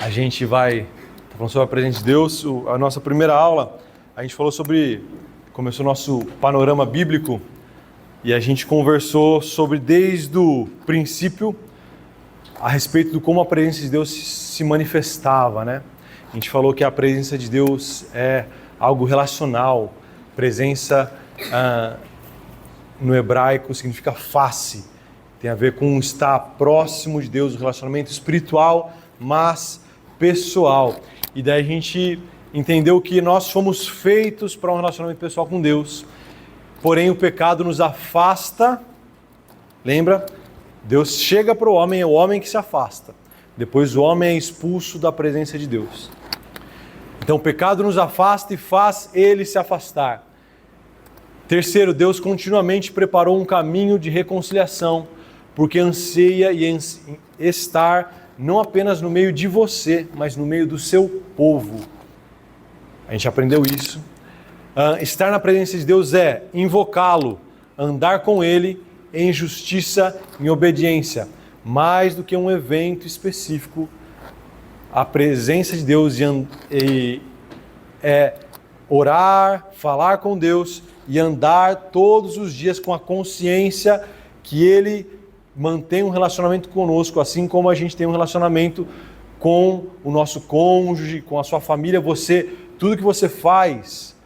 A gente vai falando sobre a presença de Deus. A nossa primeira aula, a gente falou sobre, começou o nosso panorama bíblico e a gente conversou sobre desde o princípio a respeito de como a presença de Deus se manifestava, né? A gente falou que a presença de Deus é algo relacional. Presença no hebraico significa face. Tem a ver com estar próximo de Deus, o relacionamento espiritual, mas pessoal. E daí a gente entendeu que nós fomos feitos para um relacionamento pessoal com Deus. Porém, o pecado nos afasta. Lembra? Deus chega para o homem, é o homem que se afasta. Depois o homem é expulso da presença de Deus. Então o pecado nos afasta e faz ele se afastar. Terceiro, Deus continuamente preparou um caminho de reconciliação, porque anseia em estar não apenas no meio de você, mas no meio do seu povo. A gente aprendeu isso. Estar na presença de Deus é invocá-lo, andar com ele em justiça, em obediência. Mais do que um evento específico, a presença de Deus é orar, falar com Deus e andar todos os dias com a consciência que Ele mantém um relacionamento conosco, assim como a gente tem um relacionamento com o nosso cônjuge, com a sua família. Tudo que você faz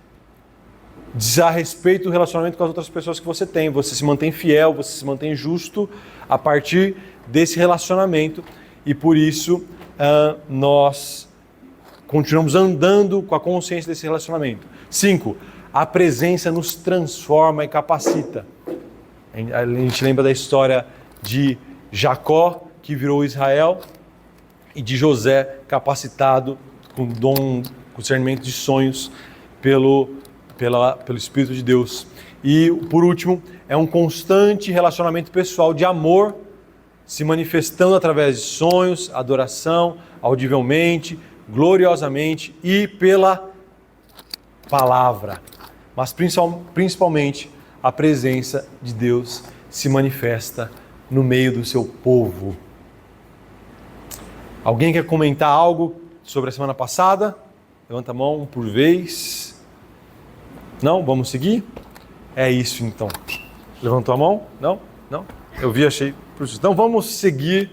diz a respeito do relacionamento com as outras pessoas que você tem. Você se mantém fiel, você se mantém justo a partir desse relacionamento e por isso nós continuamos andando com a consciência desse relacionamento. 5. A presença nos transforma e capacita. A gente lembra da história de Jacó, que virou Israel, e de José, capacitado com dom, com discernimento de sonhos pelo Espírito de Deus. E, por último, é um constante relacionamento pessoal de amor, se manifestando através de sonhos, adoração, audivelmente, gloriosamente e pela palavra. Mas principalmente a presença de Deus se manifesta no meio do seu povo. Alguém quer comentar algo sobre a semana passada? Levanta a mão por vez. Não? Vamos seguir? É isso então. Levantou a mão? Não? Não? Eu vi, achei. Então vamos seguir.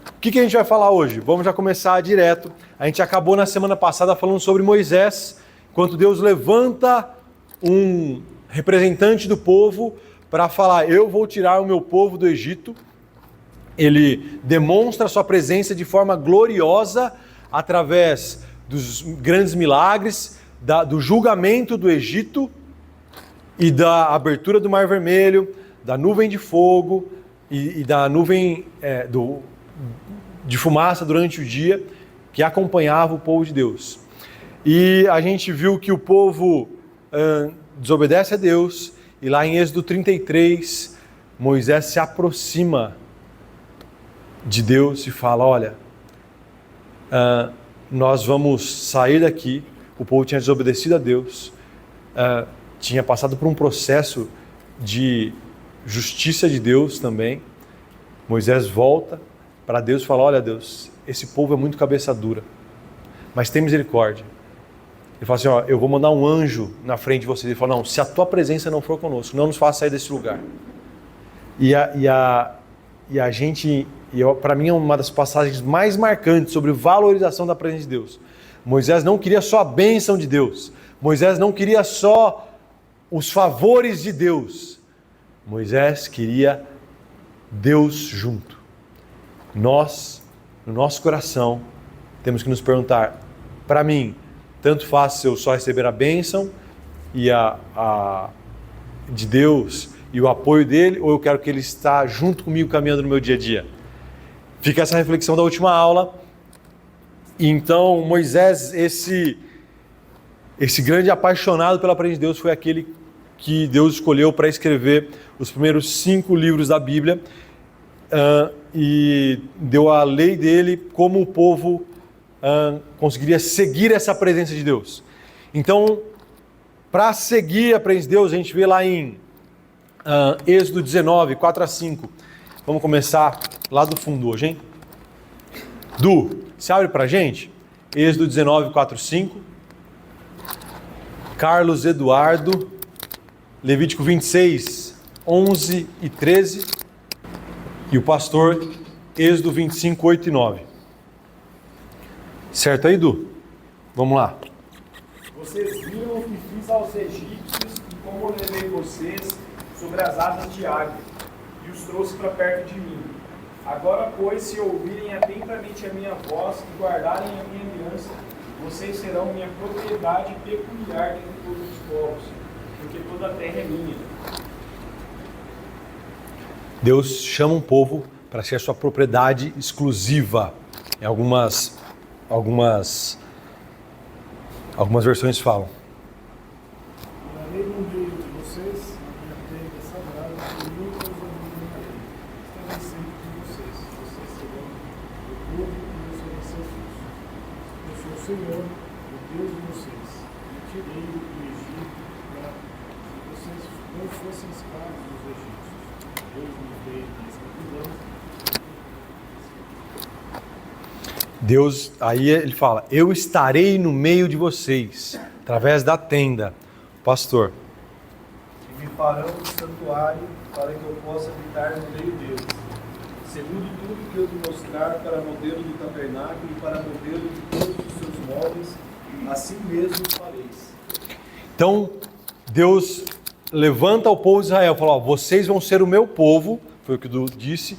O que a gente vai falar hoje? Vamos já começar direto. A gente acabou na semana passada falando sobre Moisés, enquanto Deus levanta um representante do povo para falar: eu vou tirar o meu povo do Egito. Ele demonstra a sua presença de forma gloriosa através dos grandes milagres, do julgamento do Egito e da abertura do Mar Vermelho, da nuvem de fogo e da nuvem de fumaça durante o dia que acompanhava o povo de Deus. E a gente viu que o povo desobedece a Deus, e lá em Êxodo 33, Moisés se aproxima de Deus e fala: olha, nós vamos sair daqui. O povo tinha desobedecido a Deus, tinha passado por um processo de justiça de Deus também. Moisés volta para Deus e fala: olha, Deus, esse povo é muito cabeça dura, mas tem misericórdia. Ele fala assim: ó, eu vou mandar um anjo na frente de vocês. Ele fala: não, se a tua presença não for conosco, não nos faça sair desse lugar. Para mim é uma das passagens mais marcantes sobre valorização da presença de Deus. Moisés não queria só a bênção de Deus. Moisés não queria só os favores de Deus. Moisés queria Deus junto. Nós, no nosso coração, temos que nos perguntar: para mim, tanto faz se eu só receber a bênção e de Deus e o apoio dele, ou eu quero que ele está junto comigo caminhando no meu dia a dia? Fica essa reflexão da última aula. Então, Moisés, esse grande apaixonado pela presença de Deus, foi aquele que Deus escolheu para escrever os primeiros 5 livros da Bíblia, e deu a lei dele como o povo conseguiria seguir essa presença de Deus. Então, para seguir a presença de Deus, a gente vê lá em Êxodo 19, 4 a 5. Vamos começar lá do fundo hoje, hein? Do Você abre para a gente? Êxodo 19, 4, 5. Carlos Eduardo, Levítico 26, 11 e 13. E o pastor, Êxodo 25, 8 e 9. Certo aí, Du? Vamos lá. Vocês viram o que fiz aos egípcios e como eu levei vocês sobre as asas de águia e os trouxe para perto de mim. Agora, pois, se ouvirem atentamente a minha voz e guardarem a minha aliança, vocês serão minha propriedade peculiar dentre todos os povos, porque toda a terra é minha. Deus chama um povo para ser a sua propriedade exclusiva. Em algumas versões falam. Morarei no meio de vocês, na minha terra sagrada, e nunca os abandonarei. Estarei sempre com vocês. Vocês serão o povo e eu serei seus filhos. Eu sou o Senhor, o Deus de vocês. E tirei do Egito para que vocês não fossem escravos dos egípcios. Deus nos veio da escravidão. Deus, aí ele fala, eu estarei no meio de vocês, através da tenda. Pastor. E me farão um santuário para que eu possa habitar no meio deles, segundo tudo que eu te mostrar para modelo do tabernáculo e para modelo de todos os seus móveis, assim mesmo fareis. Então, Deus levanta o povo de Israel, fala, ó, vocês vão ser o meu povo, foi o que Deus disse,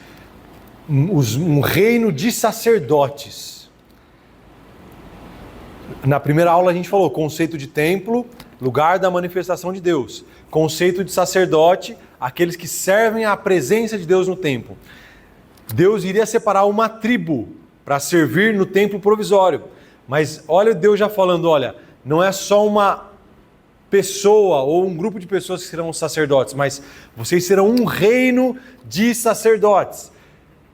um reino de sacerdotes. Na primeira aula a gente falou conceito de templo, lugar da manifestação de Deus. Conceito de sacerdote, aqueles que servem à presença de Deus no templo. Deus iria separar uma tribo para servir no templo provisório. Mas olha Deus já falando, olha, não é só uma pessoa ou um grupo de pessoas que serão sacerdotes, mas vocês serão um reino de sacerdotes.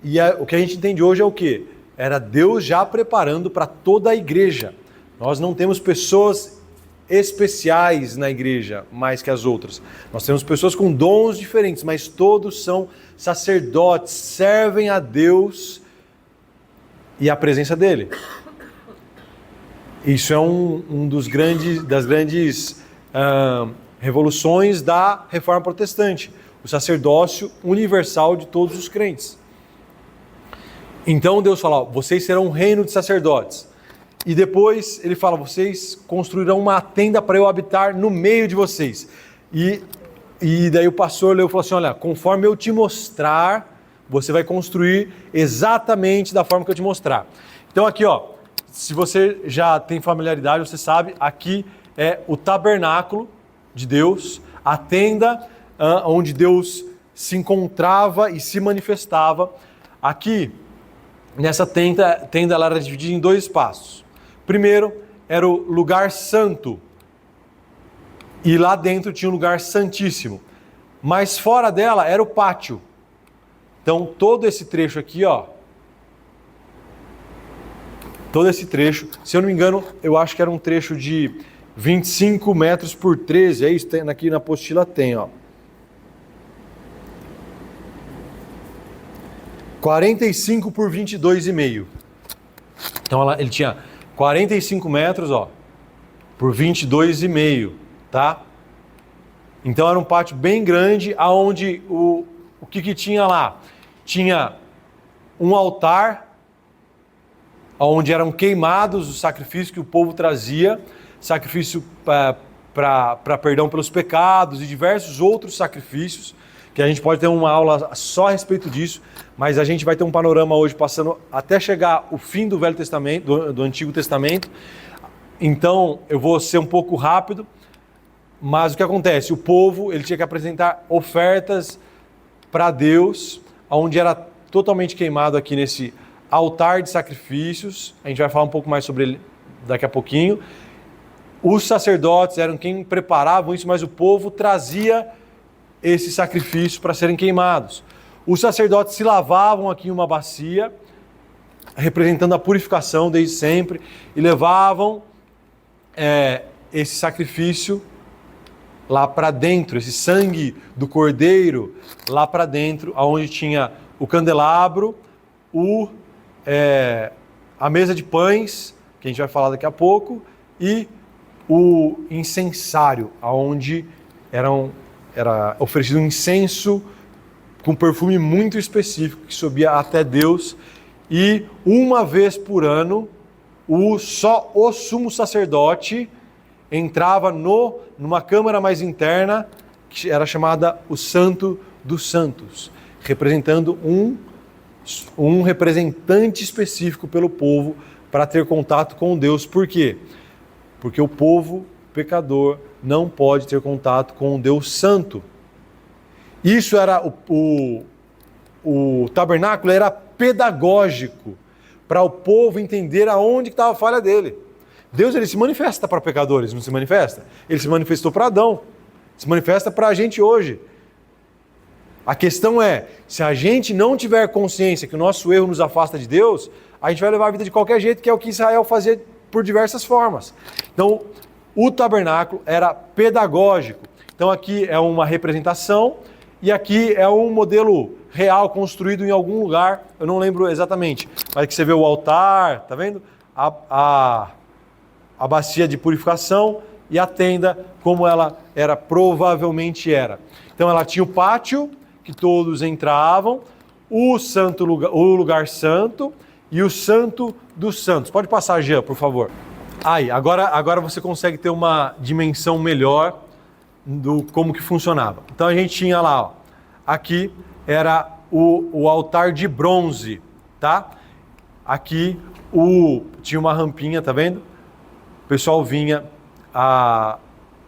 E o que a gente entende hoje é o quê? Era Deus já preparando para toda a igreja. Nós não temos pessoas especiais na igreja mais que as outras. Nós temos pessoas com dons diferentes, mas todos são sacerdotes, servem a Deus e a presença dele. Isso é das grandes revoluções da Reforma Protestante, o sacerdócio universal de todos os crentes. Então Deus fala, ó, vocês serão um reino de sacerdotes. E depois ele fala, vocês construirão uma tenda para eu habitar no meio de vocês. E daí o pastor leu e falou assim, olha, conforme eu te mostrar, você vai construir exatamente da forma que eu te mostrar. Então aqui, ó, se você já tem familiaridade, você sabe, aqui é o tabernáculo de Deus, a tenda onde Deus se encontrava e se manifestava. Aqui, nessa tenda ela era dividida em 2 espaços. Primeiro, era o lugar santo. E lá dentro tinha um lugar santíssimo. Mas fora dela era o pátio. Então, todo esse trecho aqui, ó. Todo esse trecho, se eu não me engano, eu acho que era um trecho de 25 metros por 13. É isso, aqui na apostila tem, ó. 45 por 22,5. Então ele tinha 45 metros, ó, por 22,5, tá? Então era um pátio bem grande, aonde o que tinha lá? Tinha um altar, onde eram queimados os sacrifícios que o povo trazia, sacrifício para perdão pelos pecados e diversos outros sacrifícios, que a gente pode ter uma aula só a respeito disso, mas a gente vai ter um panorama hoje passando até chegar o fim do Velho Testamento, do Antigo Testamento. Então eu vou ser um pouco rápido, mas o que acontece? O povo ele tinha que apresentar ofertas para Deus, onde era totalmente queimado aqui nesse altar de sacrifícios. A gente vai falar um pouco mais sobre ele daqui a pouquinho. Os sacerdotes eram quem preparavam isso, mas o povo trazia esses sacrifícios para serem queimados. Os sacerdotes se lavavam aqui em uma bacia, representando a purificação desde sempre, e levavam esse sacrifício lá para dentro, esse sangue do cordeiro lá para dentro, onde tinha o candelabro, a mesa de pães, que a gente vai falar daqui a pouco, e o incensário, onde era oferecido um incenso com perfume muito específico, que subia até Deus, e uma vez por ano, só o sumo sacerdote entrava numa câmara mais interna, que era chamada o Santo dos Santos, representando um representante específico pelo povo para ter contato com Deus. Por quê? Porque o povo pecador não pode ter contato com o Deus Santo. Isso era o tabernáculo era pedagógico para o povo entender aonde estava a falha dele. Deus, ele se manifesta para pecadores, não se manifesta? Ele se manifestou para Adão, se manifesta para a gente hoje. A questão é, se a gente não tiver consciência que o nosso erro nos afasta de Deus, a gente vai levar a vida de qualquer jeito, que é o que Israel fazia por diversas formas. Então, o tabernáculo era pedagógico. Então, aqui é uma representação e aqui é um modelo real construído em algum lugar, eu não lembro exatamente, mas aqui você vê o altar, tá vendo? A bacia de purificação e a tenda, como ela provavelmente era. Então, ela tinha o pátio, que todos entravam, o lugar santo e o santo dos santos. Pode passar, Jean, por favor. Aí, agora você consegue ter uma dimensão melhor do como que funcionava. Então a gente tinha lá, ó, aqui era o altar de bronze, tá? Aqui tinha uma rampinha, tá vendo? O pessoal vinha,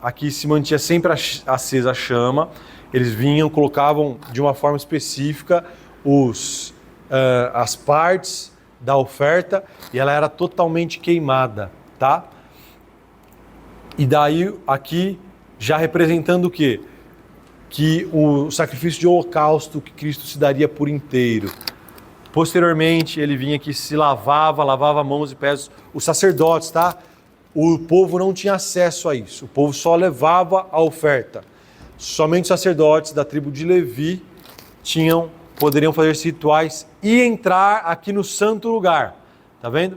aqui se mantinha sempre acesa a chama. Eles vinham, colocavam de uma forma específica as partes da oferta e ela era totalmente queimada, tá? E daí aqui já representando o quê? Que o sacrifício de holocausto que Cristo se daria por inteiro. Posteriormente ele vinha aqui, se lavava mãos e pés, os sacerdotes, tá? O povo não tinha acesso a isso, o povo só levava a oferta. Somente os sacerdotes da tribo de Levi poderiam fazer esses rituais e entrar aqui no santo lugar. Tá vendo?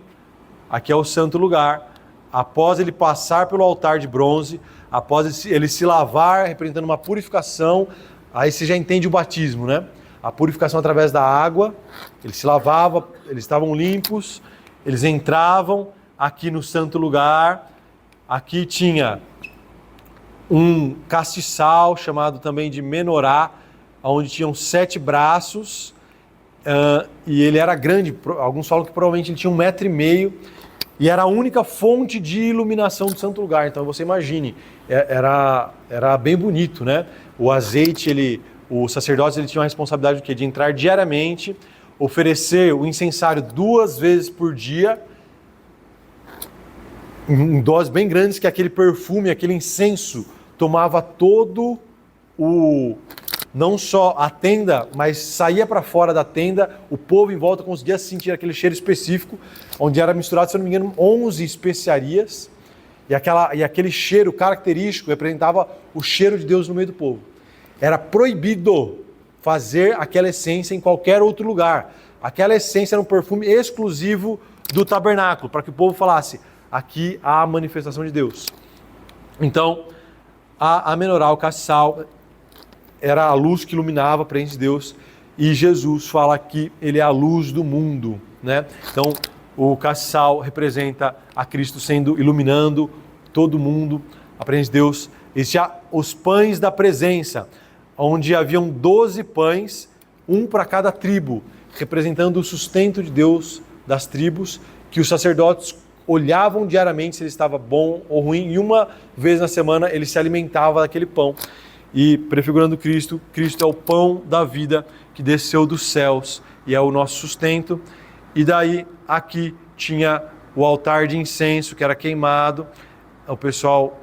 Aqui é o santo lugar. Após ele passar pelo altar de bronze, após ele se lavar, representando uma purificação, aí você já entende o batismo, né? A purificação através da água, ele se lavava, eles estavam limpos, eles entravam aqui no santo lugar. Aqui tinha um castiçal, chamado também de menorá, onde tinham 7 braços, e ele era grande, alguns falam que provavelmente ele tinha 1,5 metro, e era a única fonte de iluminação do santo lugar. Então você imagine, era bem bonito, né? O azeite, o sacerdote ele tinha uma responsabilidade de entrar diariamente, oferecer o incensário 2 vezes por dia, em doses bem grandes, que aquele perfume, aquele incenso tomava todo não só a tenda, mas saía para fora da tenda, o povo em volta conseguia sentir aquele cheiro específico, onde era misturado, se não me engano, 11 especiarias, e aquele cheiro característico representava o cheiro de Deus no meio do povo. Era proibido fazer aquela essência em qualquer outro lugar. Aquela essência era um perfume exclusivo do tabernáculo, para que o povo falasse, aqui há a manifestação de Deus. Então, a menorá, o castiçal, era a luz que iluminava a presença de Deus, e Jesus fala que ele é a luz do mundo, né? Então, o castiçal representa a Cristo iluminando todo mundo, a presença de Deus. Existia os pães da presença, onde haviam 12 pães, um para cada tribo, representando o sustento de Deus das tribos, que os sacerdotes olhavam diariamente se ele estava bom ou ruim, e uma vez na semana ele se alimentava daquele pão. E prefigurando Cristo, Cristo é o pão da vida que desceu dos céus e é o nosso sustento. E daí aqui tinha o altar de incenso que era queimado, o pessoal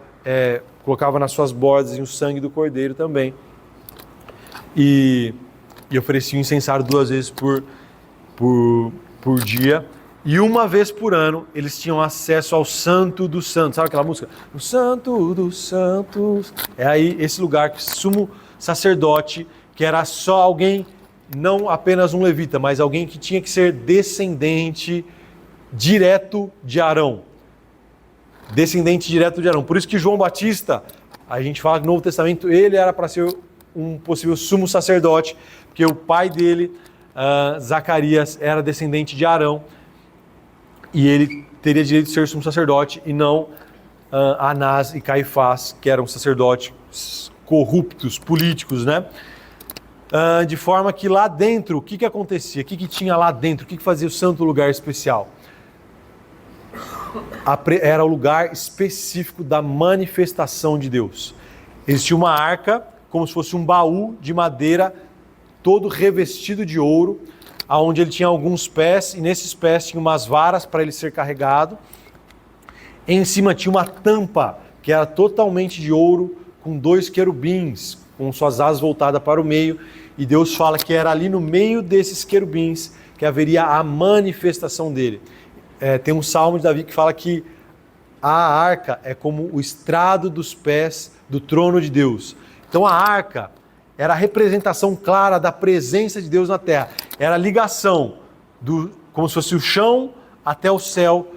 colocava nas suas bordas o sangue do cordeiro também. E oferecia o incensário 2 vezes por dia. E uma vez por ano, eles tinham acesso ao Santo dos Santos. Sabe aquela música? O Santo dos Santos. É aí esse lugar que sumo sacerdote, que era só alguém, não apenas um levita, mas alguém que tinha que ser descendente direto de Arão. Descendente direto de Arão. Por isso que João Batista, a gente fala que no Novo Testamento, ele era para ser um possível sumo sacerdote, porque o pai dele, Zacarias, era descendente de Arão, e ele teria direito de ser sumo sacerdote, e não Anás e Caifás, que eram sacerdotes corruptos, políticos, né? De forma que lá dentro, o que acontecia? O que tinha lá dentro? O que fazia o santo lugar especial? Era o lugar específico da manifestação de Deus. Existia uma arca, como se fosse um baú de madeira, todo revestido de ouro, onde ele tinha alguns pés, e nesses pés tinha umas varas para ele ser carregado. Em cima tinha uma tampa, que era totalmente de ouro, com 2 querubins, com suas asas voltadas para o meio, e Deus fala que era ali no meio desses querubins que haveria a manifestação dele. Tem um salmo de Davi que fala que a arca é como o estrado dos pés do trono de Deus. Então a arca era a representação clara da presença de Deus na terra. Era a ligação, como se fosse o chão até o céu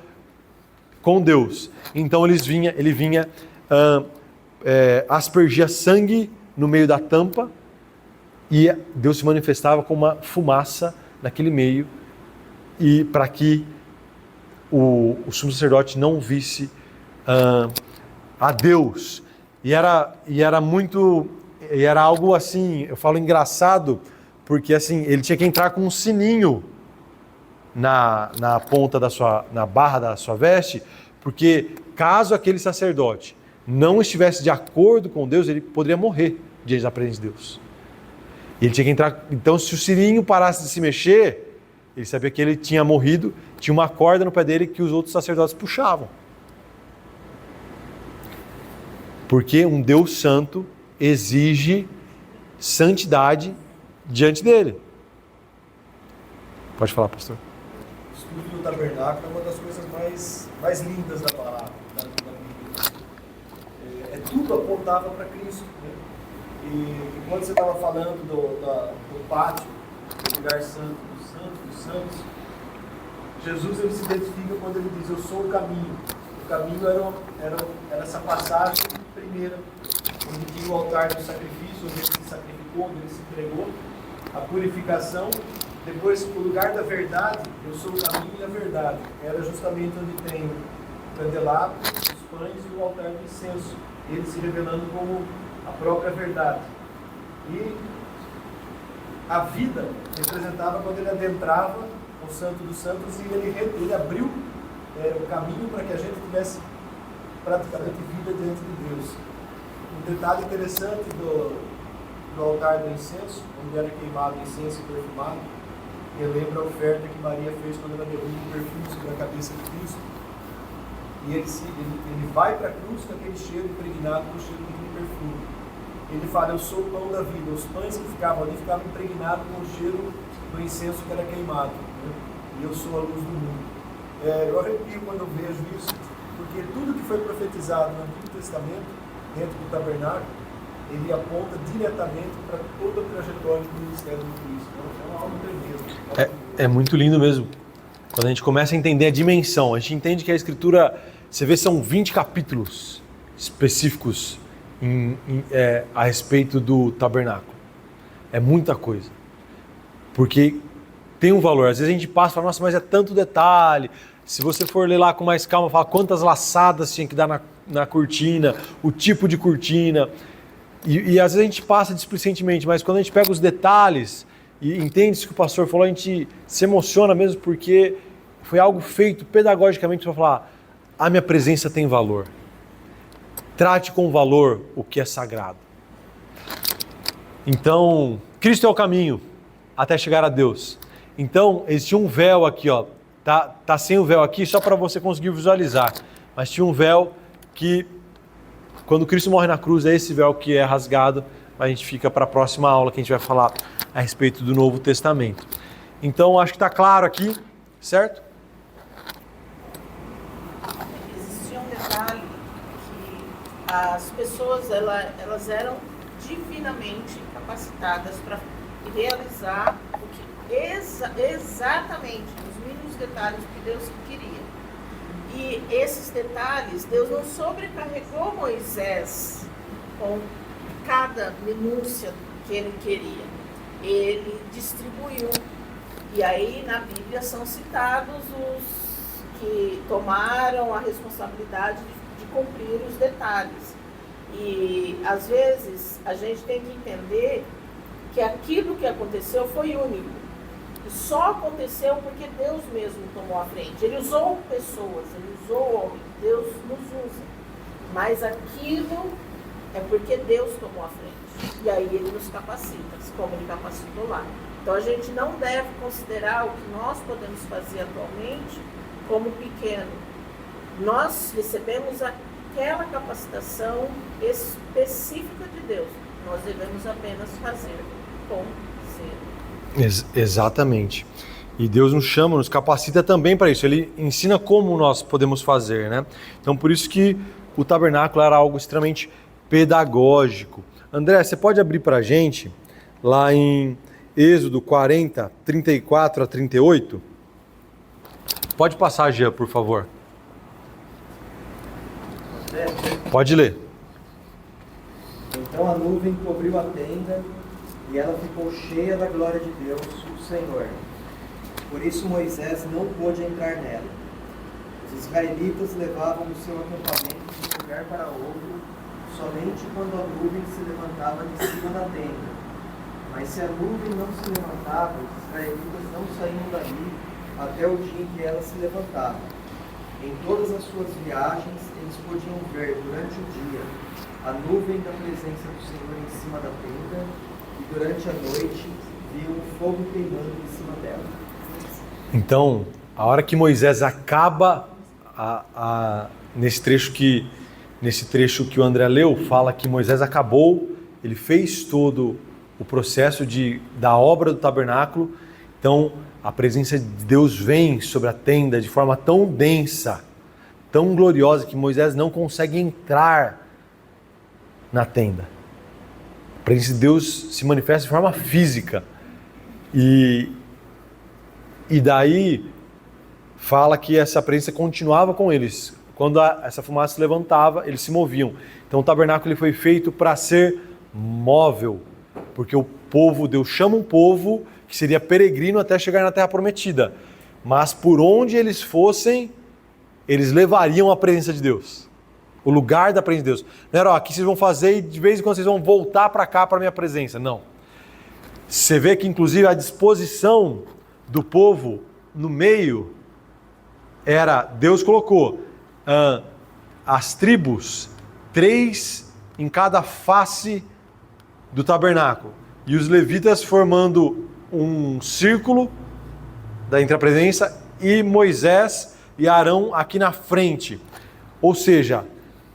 com Deus. Então ele vinha aspergia sangue no meio da tampa e Deus se manifestava como uma fumaça naquele meio, e para que o sumo sacerdote não visse a Deus. E era algo assim, eu falo engraçado, porque assim, ele tinha que entrar com um sininho na ponta na barra da sua veste, porque caso aquele sacerdote não estivesse de acordo com Deus, ele poderia morrer diante da presença de Deus. E ele tinha que entrar. Então, se o sininho parasse de se mexer, ele sabia que ele tinha morrido, tinha uma corda no pé dele que os outros sacerdotes puxavam. Porque um Deus santo exige santidade diante dele. Pode falar, pastor. O estudo do tabernáculo é uma das coisas mais lindas da palavra, da Bíblia. Tudo apontava para Cristo, né? E quando você estava falando do pátio, do lugar santo dos santos, Jesus ele se identifica quando ele diz: eu sou o caminho. O caminho era essa passagem primeira, onde tinha o altar do sacrifício, onde ele se sacrificou, onde ele se entregou, a purificação. Depois, o lugar da verdade, eu sou o caminho e a verdade, era justamente onde tem o candelabro, os pães e o altar do incenso, ele se revelando como a própria verdade. E a vida representava quando ele adentrava o Santo dos Santos e ele abriu o caminho para que a gente tivesse praticamente vida diante de Deus. Um detalhe interessante do altar do incenso, onde era queimado incenso e perfumado, relembra a oferta que Maria fez quando ela derrama o perfume sobre a cabeça de Cristo. E ele vai para a cruz com aquele cheiro impregnado com o cheiro daquele perfume. Ele fala: eu sou o pão da vida. Os pães que ficavam ali ficavam impregnados com o cheiro do incenso que era queimado, né? E eu sou a luz do mundo. Eu arrepio quando eu vejo isso, porque tudo que foi profetizado no Antigo Testamento, dentro do tabernáculo, ele aponta diretamente para toda a trajetória do ministério de Cristo. Então, é algo tremendo. É muito lindo mesmo. Quando a gente começa a entender a dimensão, a gente entende que a Escritura, você vê, são 20 capítulos específicos a respeito do tabernáculo. É muita coisa. Porque tem um valor. Às vezes a gente passa e fala: nossa, mas é tanto detalhe. Se você for ler lá com mais calma, fala quantas laçadas tinha que dar na cortina, o tipo de cortina. E às vezes a gente passa displicentemente, mas quando a gente pega os detalhes e entende isso que o pastor falou, a gente se emociona mesmo, porque foi algo feito pedagogicamente para falar: a minha presença tem valor. Trate com valor o que é sagrado. Então, Cristo é o caminho até chegar a Deus. Então, existia um véu aqui, ó. Tá sem o véu aqui só para você conseguir visualizar. Mas tinha um véu que, quando Cristo morre na cruz, é esse véu que é rasgado. A gente fica para a próxima aula, que a gente vai falar a respeito do Novo Testamento. Então, acho que está claro aqui, certo? Existia um detalhe que as pessoas elas eram divinamente capacitadas para realizar o que exatamente nos mínimos os detalhes que Deus queria. E esses detalhes, Deus não sobrecarregou Moisés com cada minúcia que ele queria. Ele distribuiu. E aí na Bíblia são citados os que tomaram a responsabilidade de cumprir os detalhes. E às vezes a gente tem que entender que aquilo que aconteceu foi único. E só aconteceu porque Deus mesmo tomou a frente. Ele usou pessoas, ele usou homens, Deus nos usa. Mas aquilo é porque Deus tomou a frente. E aí ele nos capacita, como ele capacitou lá. Então a gente não deve considerar o que nós podemos fazer atualmente como pequeno. Nós recebemos aquela capacitação específica de Deus. Nós devemos apenas fazer com zelo. Exatamente. E Deus nos chama, nos capacita também para isso. Ele ensina como nós podemos fazer, né? Então, por isso que o tabernáculo era algo extremamente pedagógico. André, você pode abrir para a gente lá em Êxodo 40, 34 a 38? Pode passar, Jean, por favor. Pode ler. Então a nuvem cobriu a tenda e ela ficou cheia da glória de Deus, o Senhor. Por isso Moisés não pôde entrar nela. Os israelitas levavam o seu acampamento de um lugar para outro, somente quando a nuvem se levantava de cima da tenda. Mas se a nuvem não se levantava, os israelitas não saíam dali até o dia em que ela se levantava. Em todas as suas viagens, eles podiam ver durante o dia a nuvem da presença do Senhor em cima da tenda, e durante a noite viam o fogo queimando em cima dela. Então, a hora que Moisés acaba, nesse trecho que o André leu, fala que Moisés acabou, ele fez todo o processo da obra do tabernáculo. Então, a presença de Deus vem sobre a tenda de forma tão densa, tão gloriosa, que Moisés não consegue entrar na tenda. A presença de Deus se manifesta de forma física. E daí fala que essa presença continuava com eles. Quando essa fumaça se levantava, eles se moviam. Então o tabernáculo ele foi feito para ser móvel, porque o povo, Deus chama um povo que seria peregrino até chegar na Terra Prometida. Mas por onde eles fossem, eles levariam a presença de Deus. O lugar da presença de Deus. Não era, aqui vocês vão fazer e de vez em quando vocês vão voltar para cá para a minha presença. Não. Você vê que inclusive a disposição do povo no meio era, Deus colocou as tribos, 3 em cada face do tabernáculo. E os levitas formando um círculo entre a presença e Moisés e Arão aqui na frente. Ou seja,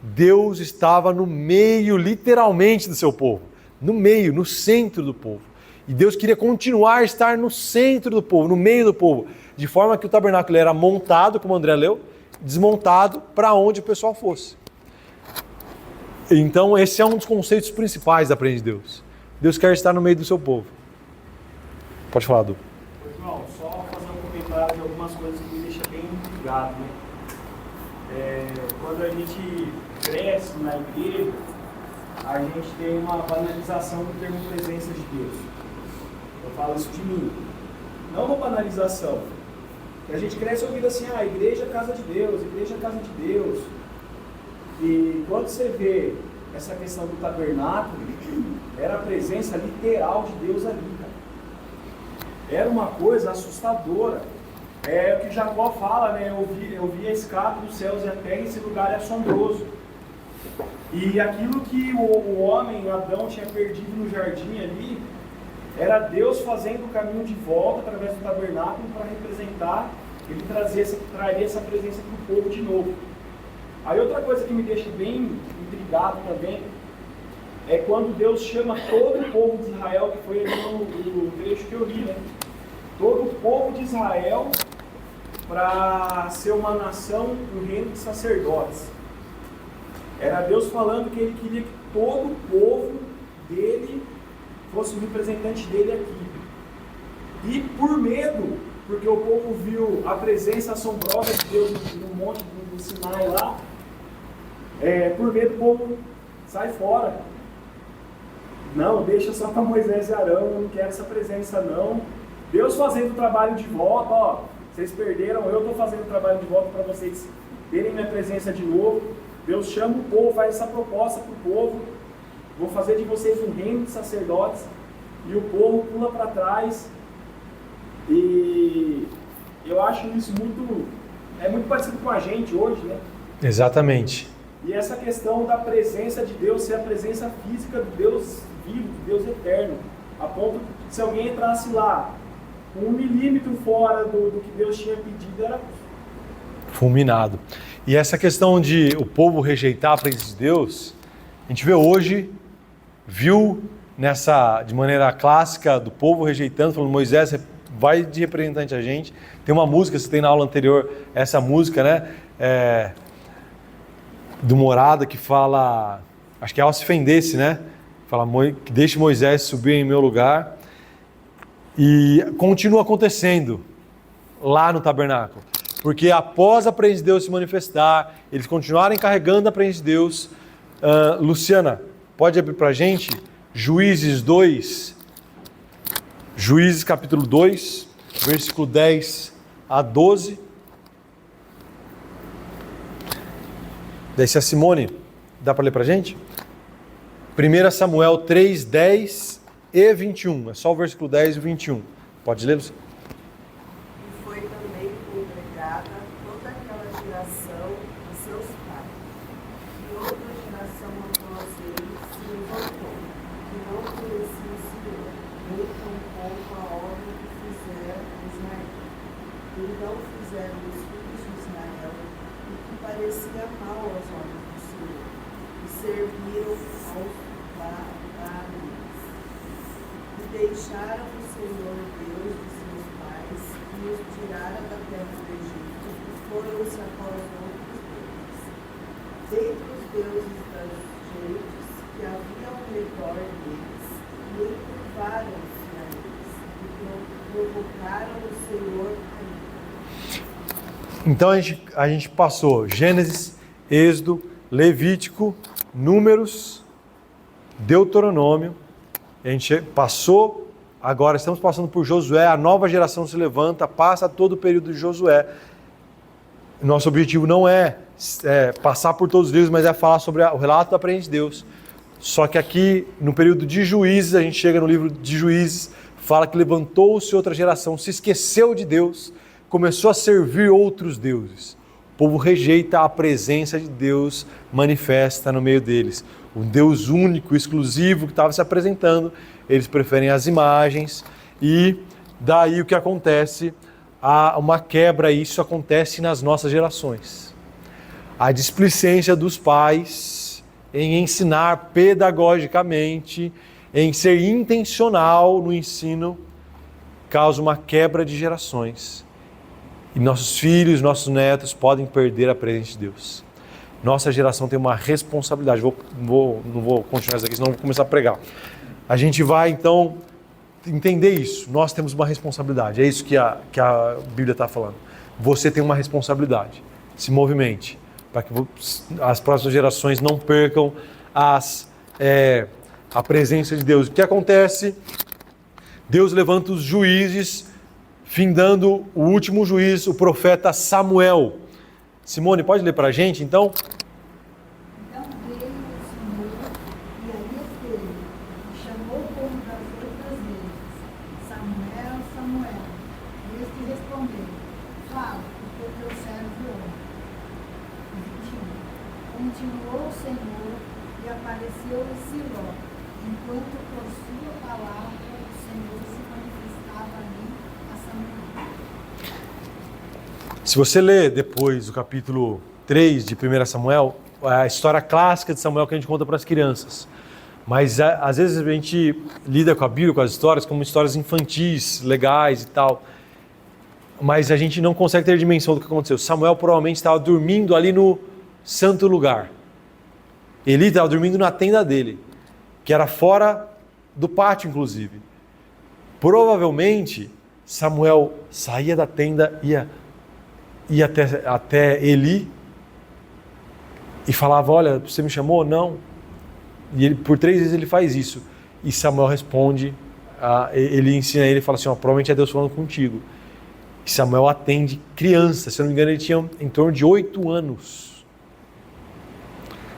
Deus estava no meio, literalmente, do seu povo. No meio, no centro do povo. E Deus queria continuar a estar no centro do povo, no meio do povo. De forma que o tabernáculo era montado, como o André leu, desmontado para onde o pessoal fosse. Então esse é um dos conceitos principais da presença de Deus. Deus quer estar no meio do seu povo. Pode falar, Du. João, só fazer um comentário de algumas coisas que me deixam bem intrigado, né? Quando a gente cresce na igreja, a gente tem uma banalização do termo presença de Deus. Eu falo isso de mim. Não uma banalização. A gente cresce ouvindo assim, igreja é casa de Deus, igreja é casa de Deus. E quando você vê essa questão do tabernáculo, era a presença literal de Deus ali, cara. Era uma coisa assustadora. É o que Jacó fala, né? Eu vi a escada dos céus e a terra, esse lugar é assombroso. E aquilo que o homem, Adão, tinha perdido no jardim ali, era Deus fazendo o caminho de volta através do tabernáculo para representar, ele traria essa presença para o povo de novo. Aí outra coisa que me deixa bem intrigado também é quando Deus chama todo o povo de Israel, que foi ali no trecho que eu li, né? Todo o povo de Israel para ser uma nação, um reino de sacerdotes. Era Deus falando que ele queria que todo o povo dele fosse o representante dele aqui. E por medo porque o povo viu a presença assombrosa de Deus no monte do Sinai lá. Por medo, o povo sai fora. Não, deixa só para Moisés e Arão, eu não quero essa presença não. Deus fazendo o trabalho de volta, ó, vocês perderam, eu estou fazendo o trabalho de volta para vocês terem minha presença de novo. Deus chama o povo, faz essa proposta para o povo, vou fazer de vocês um reino de sacerdotes, e o povo pula para trás, e eu acho isso muito parecido com a gente hoje, né? Exatamente. E essa questão da presença de Deus ser a presença física do Deus vivo, do Deus eterno, a ponto que se alguém entrasse lá 1 milímetro fora do que Deus tinha pedido, era fulminado. E essa questão de o povo rejeitar a presença de Deus, a gente vê hoje, viu de maneira clássica do povo rejeitando, falando, Moisés, vai de representante a gente. Tem uma música, você tem na aula anterior, essa música, né? Do Morada, que fala, acho que é ao se fendesse, né? Fala, deixe Moisés subir em meu lugar. E continua acontecendo lá no tabernáculo. Porque após a presença de Deus se manifestar, eles continuarem carregando a presença de Deus. Luciana, pode abrir pra gente? Juízes 2. Juízes capítulo 2, versículo 10 a 12. Daí se a Simone, dá para ler para a gente? 1 Samuel 3, 10 e 21. É só o versículo 10 e 21. Pode ler, Luciana? E foi também congregada toda aquela geração de seus pais. E outra geração após eles se levantou, que não conhecia o Senhor, nem tampouco a obra que fizera Israel. Então fizeram os filhos de Israel o que parecia mal aos olhos do Senhor, e serviram aos Baalis. E deixaram o Senhor Deus de seus pais, que os tirara da terra do Egito, e foram-se após outros deuses. Dentre os deuses das gentes que havia ao redor deles, e encurvaram-se a eles, e provocaram o Senhor a ira. Então a gente passou Gênesis, Êxodo, Levítico, Números, Deuteronômio. A gente passou, agora estamos passando por Josué, a nova geração se levanta, passa todo o período de Josué. Nosso objetivo não é passar por todos os livros, mas é falar sobre o relato da presença de Deus. Só que aqui, no período de Juízes, a gente chega no livro de Juízes, fala que levantou-se outra geração, se esqueceu de Deus, começou a servir outros deuses. O povo rejeita a presença de Deus manifesta no meio deles. O Deus único, exclusivo, que estava se apresentando, eles preferem as imagens, e daí o que acontece? Há uma quebra, e isso acontece nas nossas gerações. A displicência dos pais em ensinar pedagogicamente, em ser intencional no ensino, causa uma quebra de gerações. E nossos filhos, nossos netos podem perder a presença de Deus. Nossa geração tem uma responsabilidade. Não vou continuar isso aqui, senão vou começar a pregar. A gente vai, então, entender isso. Nós temos uma responsabilidade. É isso que a Bíblia está falando. Você tem uma responsabilidade. Se movimente, para que as próximas gerações não percam a presença de Deus. O que acontece? Deus levanta os juízes, findando o último juiz, o profeta Samuel. Simone, pode ler para a gente, então? Então veio o Senhor e ali esteve, e chamou o povo das outras vezes: Samuel, Samuel. E este respondeu: Fala, porque teu servo ouve. 21. Continuou o Senhor e apareceu em Siló, enquanto por sua palavra o Senhor se manifestava ali a Samuel. Se você ler depois o capítulo 3 de 1 Samuel, a história clássica de Samuel que a gente conta para as crianças. Mas às vezes a gente lida com a Bíblia, com as histórias, como histórias infantis, legais e tal. Mas a gente não consegue ter dimensão do que aconteceu. Samuel provavelmente estava dormindo ali no santo lugar. Eli estava dormindo na tenda dele, que era fora do pátio, inclusive. Provavelmente, Samuel saía da tenda, ia até Eli e falava, olha, você me chamou? Não. E ele, por 3 vezes ele faz isso. E Samuel responde, ele ensina ele e fala assim, provavelmente é Deus falando contigo. E Samuel atende criança, se eu não me engano ele tinha em torno de 8 anos.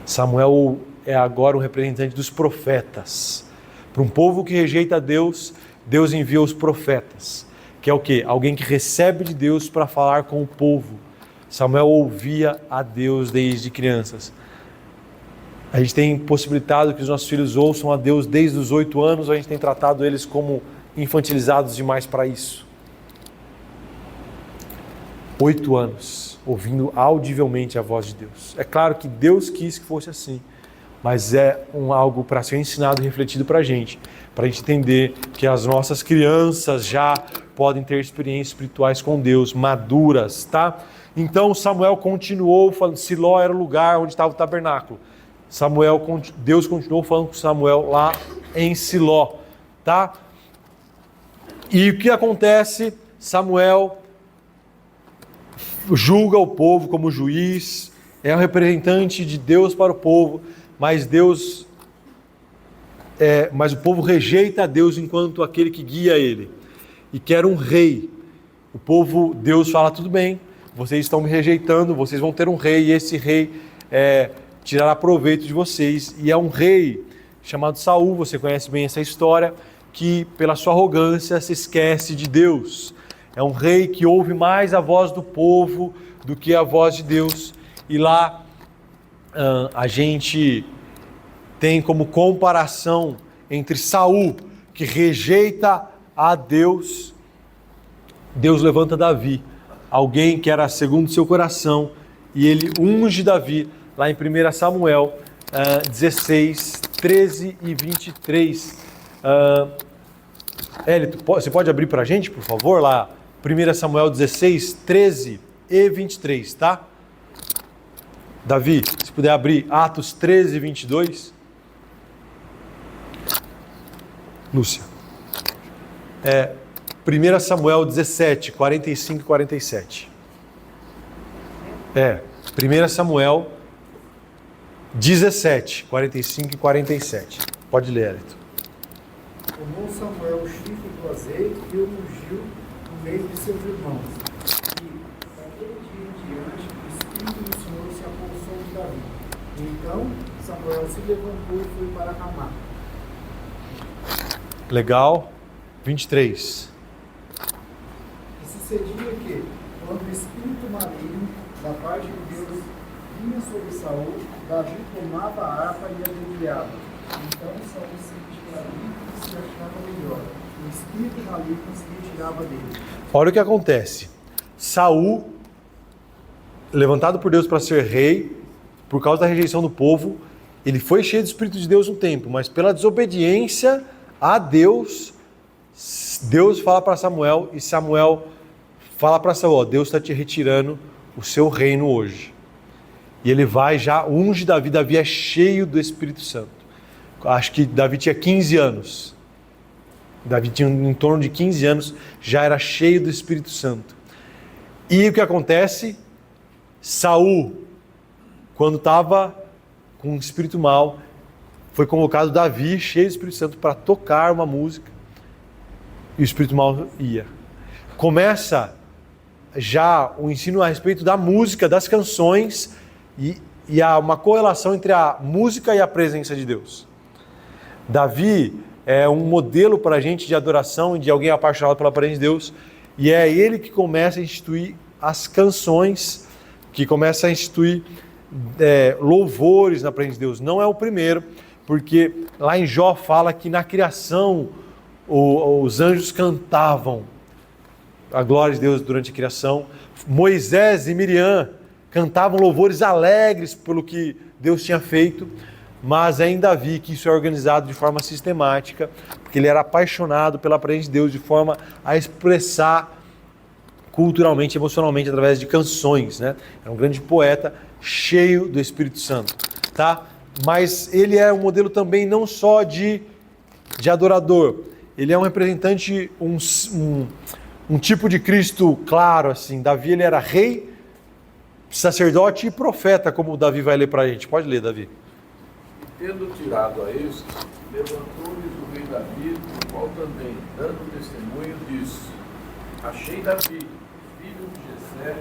Samuel é agora um representante dos profetas. Para um povo que rejeita Deus, Deus envia os profetas. Que é o quê? Alguém que recebe de Deus para falar com o povo. Samuel ouvia a Deus desde crianças. A gente tem possibilitado que os nossos filhos ouçam a Deus desde os 8 anos, ou a gente tem tratado eles como infantilizados demais para isso? 8 anos, ouvindo audivelmente a voz de Deus. É claro que Deus quis que fosse assim, mas é algo para ser ensinado e refletido para a gente entender que as nossas crianças já podem ter experiências espirituais com Deus, maduras, tá? Então Samuel continuou falando, Siló era o lugar onde estava o tabernáculo. Deus continuou falando com Samuel lá em Siló, tá? E o que acontece? Samuel julga o povo como juiz, é um representante de Deus para o povo, mas o povo rejeita a Deus enquanto aquele que guia ele e quer um rei. Deus fala, tudo bem, vocês estão me rejeitando, vocês vão ter um rei, e esse rei tirará proveito de vocês. E é um rei chamado Saul, você conhece bem essa história, que pela sua arrogância se esquece de Deus. É um rei que ouve mais a voz do povo do que a voz de Deus. E lá a gente tem como comparação entre Saul, que rejeita a Deus, Deus levanta Davi, alguém que era segundo seu coração, e ele unge Davi, lá em 1 Samuel 16, 13 e 23. Hélito, você pode abrir para a gente, por favor, lá 1 Samuel 16, 13 e 23, tá? Davi, se puder abrir Atos 13 e 22. Lúcia. 1 Samuel 17, 45 e 47. 1 Samuel 17, 45 e 47. Pode ler, Hélito. Tomou Samuel o chifre do azeite e o ungiu no meio de seus irmãos. E, daquele dia em diante, o Espírito do Senhor se apossou de Davi. E então, Samuel se levantou e foi para Ramá. Legal. 23. E sucedia que, quando o espírito maligno da parte de Deus vinha sobre Saul, Davi tomava a harpa e a dedilhava. Então Saul se retirava e se achava melhor. O espírito maligno se retirava dele. Olha o que acontece. Saul, levantado por Deus para ser rei, por causa da rejeição do povo, ele foi cheio do Espírito de Deus um tempo, mas pela desobediência a Deus, Deus fala para Samuel e Samuel fala para Saul, Deus está te retirando o seu reino hoje. E ele vai já, unge Davi, Davi é cheio do Espírito Santo. Acho que Davi tinha 15 anos. Davi tinha em torno de 15 anos, já era cheio do Espírito Santo. E o que acontece? Saul, quando estava com um espírito mau, foi convocado Davi, cheio do Espírito Santo, para tocar uma música. E o espírito mau ia. Começa já o ensino a respeito da música, das canções, e há uma correlação entre a música e a presença de Deus. Davi é um modelo para a gente de adoração e de alguém apaixonado pela presença de Deus, e é ele que começa a instituir as canções, que começa a instituir louvores na presença de Deus. Não é o primeiro, porque lá em Jó fala que na criação os anjos cantavam a glória de Deus durante a criação. Moisés e Miriam cantavam louvores alegres pelo que Deus tinha feito, mas é em Davi que isso é organizado de forma sistemática, porque ele era apaixonado pela presença de Deus de forma a expressar culturalmente, emocionalmente, através de canções, né? Era um grande poeta, cheio do Espírito Santo, tá? Mas ele é um modelo também não só de adorador, ele é um representante, um um tipo de Cristo claro, assim. Davi, ele era rei, sacerdote e profeta, como o Davi vai ler para a gente. Pode ler, Davi. Tendo tirado a este, levantou-lhes o rei Davi, o qual também, dando testemunho, disse: Achei Davi, filho de Jessé,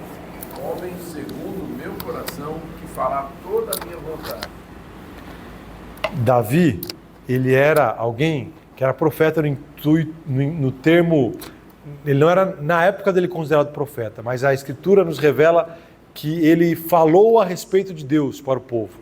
homem segundo o meu coração, que fará toda a minha vontade. Davi, ele era alguém que era profeta no termo... Ele não era, na época dele, considerado profeta, mas a Escritura nos revela que ele falou a respeito de Deus para o povo.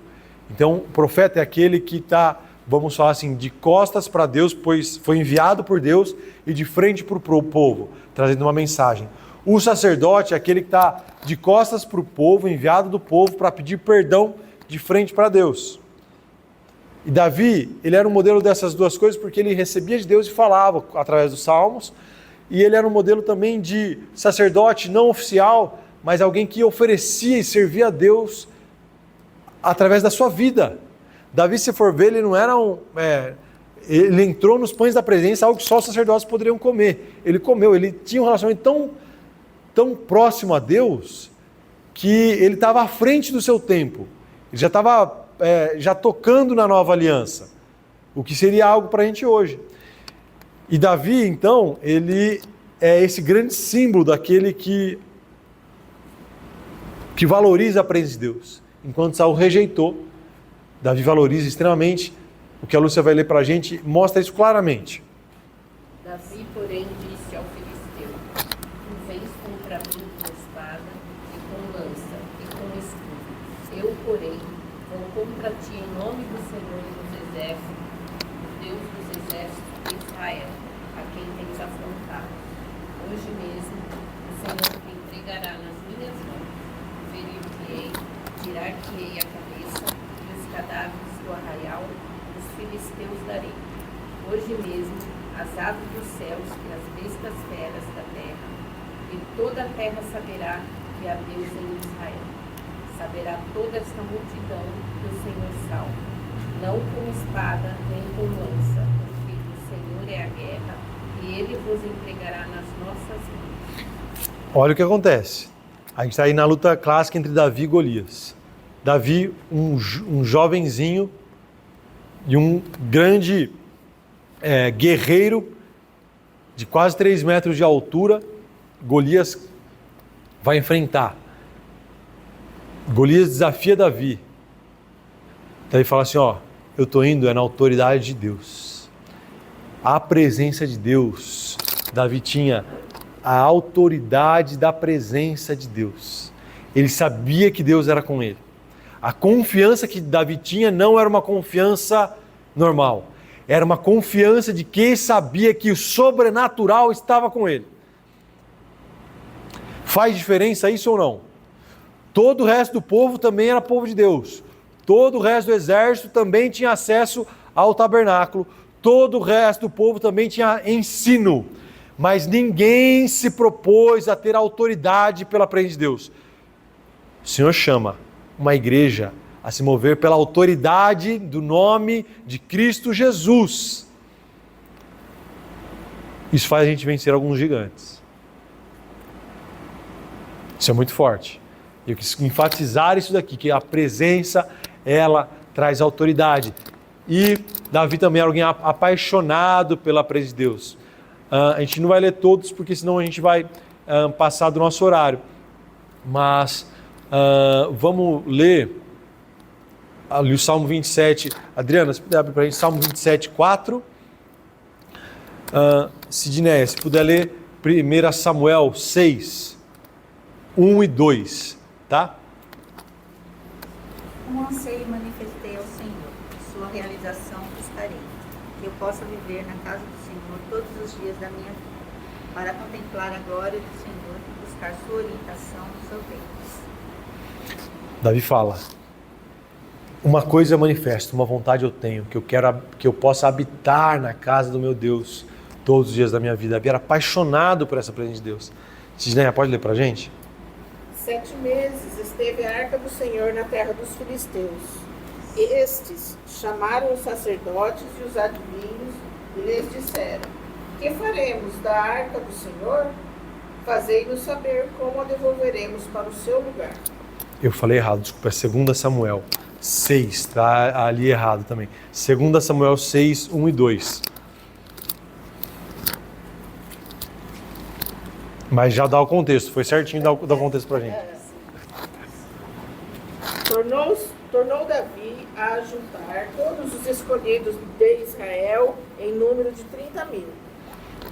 Então, o profeta é aquele que está, vamos falar assim, de costas para Deus, pois foi enviado por Deus, e de frente para o povo, trazendo uma mensagem. O sacerdote é aquele que está de costas para o povo, enviado do povo para pedir perdão de frente para Deus. E Davi, ele era um modelo dessas duas coisas porque ele recebia de Deus e falava através dos salmos, e ele era um modelo também de sacerdote não oficial, mas alguém que oferecia e servia a Deus através da sua vida. Davi, se for ver, ele não era ele entrou nos pães da presença, algo que só os sacerdotes poderiam comer. Ele comeu, ele tinha um relacionamento tão próximo a Deus, que ele estava à frente do seu tempo. Ele já estava já tocando na nova aliança, o que seria algo para a gente hoje. E Davi, então, ele é esse grande símbolo daquele que valoriza a presença de Deus. Enquanto Saul rejeitou, Davi valoriza extremamente. O que a Lúcia vai ler para a gente mostra isso claramente. Davi, porém, disse ao filisteu: Tu vens contra mim com espada e com lança e com escudo. Eu, porém, vou contra ti em nome do Senhor dos Exércitos, o Deus dos Exércitos de Israel, a quem tens afrontado. Hoje mesmo o Senhor te entregará nas minhas mãos. Ferir-te-ei, tirar-te-ei a cabeça, e os cadáveres do arraial dos filisteus darei. Hoje mesmo as aves dos céus e as bestas feras da terra, e toda a terra saberá que há Deus em Israel. Saberá toda esta multidão que o Senhor salva, não com espada nem com lança, porque o Senhor é a guerra, e Ele vos entregará nas nossas mãos. Olha o que acontece. A gente está aí na luta clássica entre Davi e Golias. Davi, um jovenzinho e um grande guerreiro de quase 3 metros de altura, Golias vai enfrentar. Golias desafia Davi. Davi fala assim, eu estou indo na autoridade de Deus. A presença de Deus. Davi tinha a autoridade da presença de Deus. Ele sabia que Deus era com ele. A confiança que Davi tinha não era uma confiança normal. Era uma confiança de quem sabia que o sobrenatural estava com ele. Faz diferença isso ou não? Todo o resto do povo também era povo de Deus. Todo o resto do exército também tinha acesso ao tabernáculo. Todo o resto do povo também tinha ensino. Mas ninguém se propôs a ter autoridade pela presença de Deus. O Senhor chama uma igreja a se mover pela autoridade do nome de Cristo Jesus. Isso faz a gente vencer alguns gigantes. Isso é muito forte. Eu quis enfatizar isso daqui, que a presença, ela traz autoridade. E Davi também era alguém apaixonado pela presença de Deus. A gente não vai ler todos, porque senão a gente vai passar do nosso horário. Mas vamos ler ali o Salmo 27. Adriana, se puder abrir para a gente, Salmo 27, 4. Sidneia, se puder ler 1 Samuel 6, 1 e 2, tá? Um anseio manifestei ao Senhor, sua realização buscarei, que eu possa viver na casa do Senhor todos os dias da minha vida, para contemplar a glória do Senhor e buscar sua orientação nos seus tempos. Davi fala, uma coisa eu manifesto, uma vontade eu tenho, que eu possa habitar na casa do meu Deus todos os dias da minha vida. Davi era apaixonado por essa presença de Deus. Sidneia, pode ler pra gente? 7 meses esteve a arca do Senhor na terra dos filisteus. Estes chamaram os sacerdotes e os adivinhos e lhes disseram: Que faremos da arca do Senhor? Fazei-nos saber como a devolveremos para o seu lugar. Eu falei errado, desculpa, é 2 Samuel 6, tá ali errado também. 2 Samuel 6, 1 e 2. Mas já dá o contexto, foi certinho dar o contexto pra gente. Tornou Davi a juntar todos os escolhidos de Israel em número de 30.000.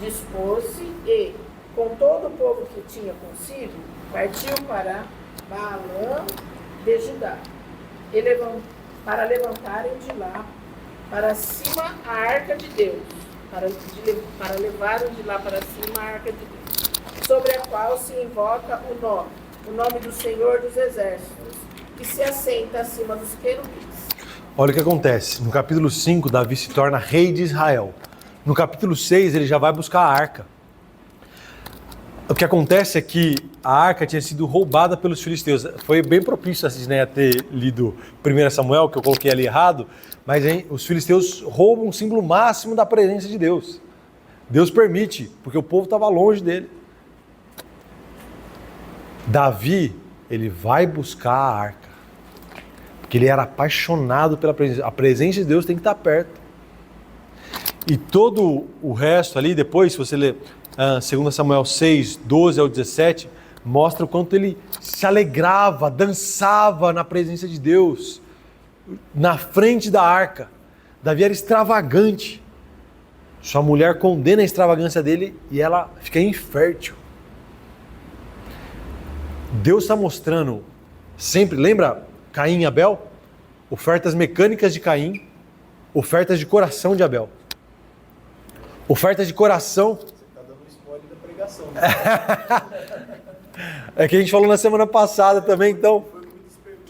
Dispôs-se e, com todo o povo que tinha consigo, partiu para Baalã de Judá, para levantarem de lá para cima a arca de Deus, para levarem de lá para cima a arca de Deus, sobre a qual se invoca o nome do Senhor dos Exércitos, que se assenta acima dos querubins. Olha o que acontece. No capítulo 5, Davi se torna rei de Israel. No capítulo 6, ele já vai buscar a arca. O que acontece é que a arca tinha sido roubada pelos filisteus. Foi bem propício a Cisneia ter lido 1 Samuel, que eu coloquei ali errado, mas os filisteus roubam o símbolo máximo da presença de Deus. Deus permite, porque o povo estava longe dele. Davi, ele vai buscar a arca, porque ele era apaixonado pela presença. A presença de Deus tem que estar perto. E todo o resto ali, depois, se você ler 2 Samuel 6, 12 ao 17, mostra o quanto ele se alegrava, dançava na presença de Deus, na frente da arca. Davi era extravagante. Sua mulher condena a extravagância dele e ela fica infértil. Deus está mostrando sempre, lembra Caim e Abel? Ofertas mecânicas de Caim, ofertas de coração de Abel. Ofertas de coração. Você está dando um spoiler da pregação. Né? É que a gente falou na semana passada também, então.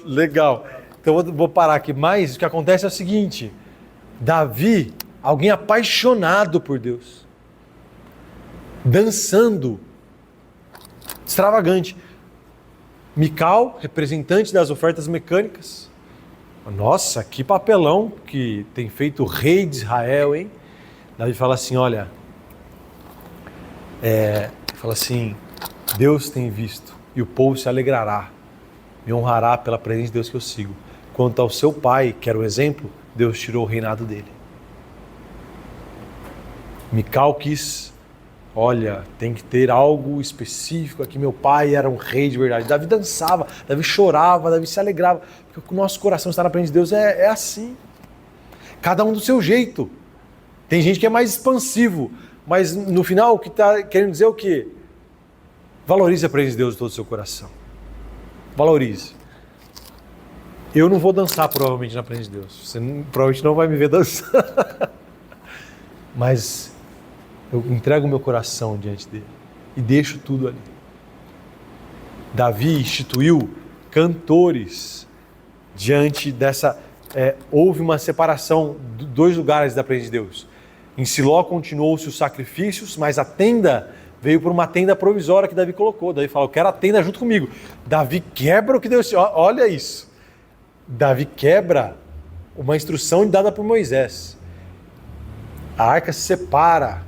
Legal. Então eu vou parar aqui. Mas o que acontece é o seguinte: Davi, alguém apaixonado por Deus, dançando, extravagante. Mical, representante das ofertas mecânicas. Nossa, que papelão que tem feito o rei de Israel, hein? Davi fala assim, olha, fala assim, Deus tem visto e o povo se alegrará, me honrará pela presença de Deus que eu sigo. Quanto ao seu pai, que era o exemplo, Deus tirou o reinado dele. Mical quis, olha, tem que ter algo específico aqui, meu pai era um rei de verdade. Davi dançava, Davi chorava, Davi se alegrava, porque o nosso coração está na presença de Deus é assim. Cada um do seu jeito. Tem gente que é mais expansivo, mas no final o que está querendo dizer é o quê? Valorize a presença de Deus de todo o seu coração. Valorize. Eu não vou dançar provavelmente na presença de Deus. Você provavelmente não vai me ver dançar. Mas eu entrego o meu coração diante dele e deixo tudo ali. Davi instituiu cantores diante dessa... houve uma separação de dois lugares da presença de Deus. Em Siló continuou-se os sacrifícios, mas a tenda veio por uma tenda provisória que Davi colocou. Davi falou, eu quero a tenda junto comigo. Davi quebra o que Deus... Olha isso. Davi quebra uma instrução dada por Moisés. A arca se separa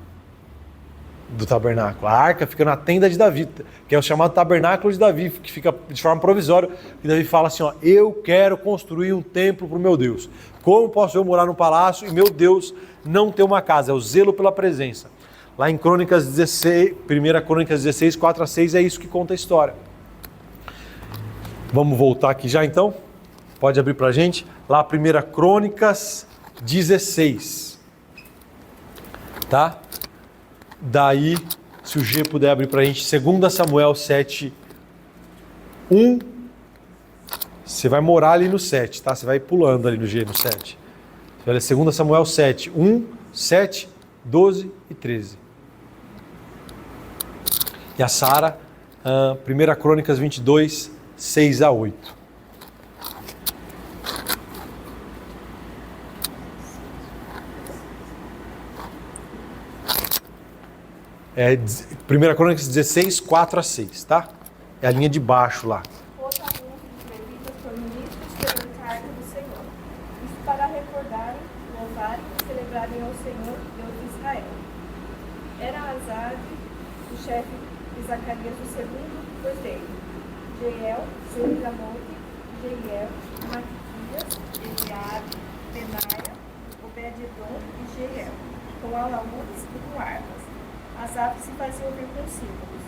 do tabernáculo. A arca fica na tenda de Davi, que é o chamado tabernáculo de Davi, que fica de forma provisória. E Davi fala assim, eu quero construir um templo para o meu Deus. Como posso eu morar no palácio e meu Deus não ter uma casa? É o zelo pela presença. Lá em Crônicas 16, 1 Crônicas 16, 4 a 6, é isso que conta a história. Vamos voltar aqui já então? Pode abrir para a gente? Lá 1 Crônicas 16. Tá? Daí, se o G puder abrir para a gente, 2 Samuel 7, 1. Você vai morar ali no 7, tá? Você vai pulando ali no G, no 7. Você vai ler 2 Samuel 7, 1, 7, 12 e 13. E a Sara, 1 Crônicas 22, 6 a 8. É 1 Crônicas 16, 4 a 6, tá? É a linha de baixo lá. Outro anúncio dos levitas por ministros perante a arca do Senhor. Isso para recordarem, louvarem e celebrarem ao Senhor, Deus de Israel. Era Azar, o chefe e Zacarias o segundo cordeiro. Jeiel, Semiramute, Jeiel, Maquias, Eliabe, Benaia, Obed-edom e Jeiel, com alaúdes e com harpas. Asaf se fazia ouvir com símbolos.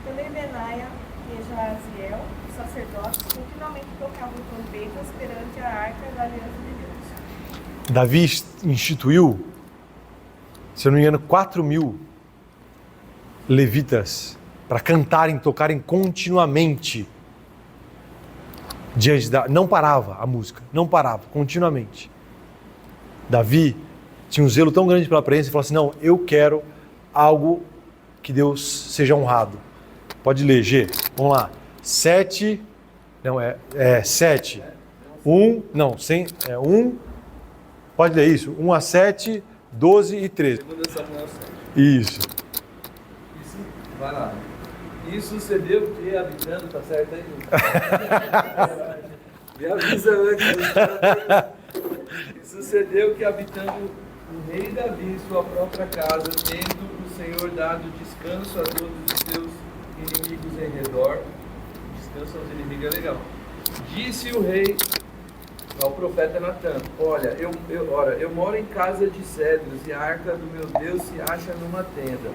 Também Benaia e Jaziel, os sacerdotes, continuamente tocavam trombetas perante a arca da aliança de Deus. Davi instituiu, se eu não me engano, 4.000 levitas para cantarem, tocarem continuamente diante da... Não parava a música, não parava, continuamente. Davi tinha um zelo tão grande pela presença e falou assim, não, eu quero algo que Deus seja honrado. Pode ler, G. Vamos lá. 7, não, 7. 1, não, 100, 1, pode ler isso, 1 a 7, 12 e 13. 2 Samuel 7. Isso. Vai lá. E sucedeu que habitando, tá certo aí? Me avisa antes. E sucedeu que habitando o rei Davi em sua própria casa, tendo o Senhor dado descanso a todos os seus inimigos em redor. Descanso aos inimigos é legal. Disse o rei ao profeta Natã: olha, eu moro em casa de cedros e a arca do meu Deus se acha numa tenda.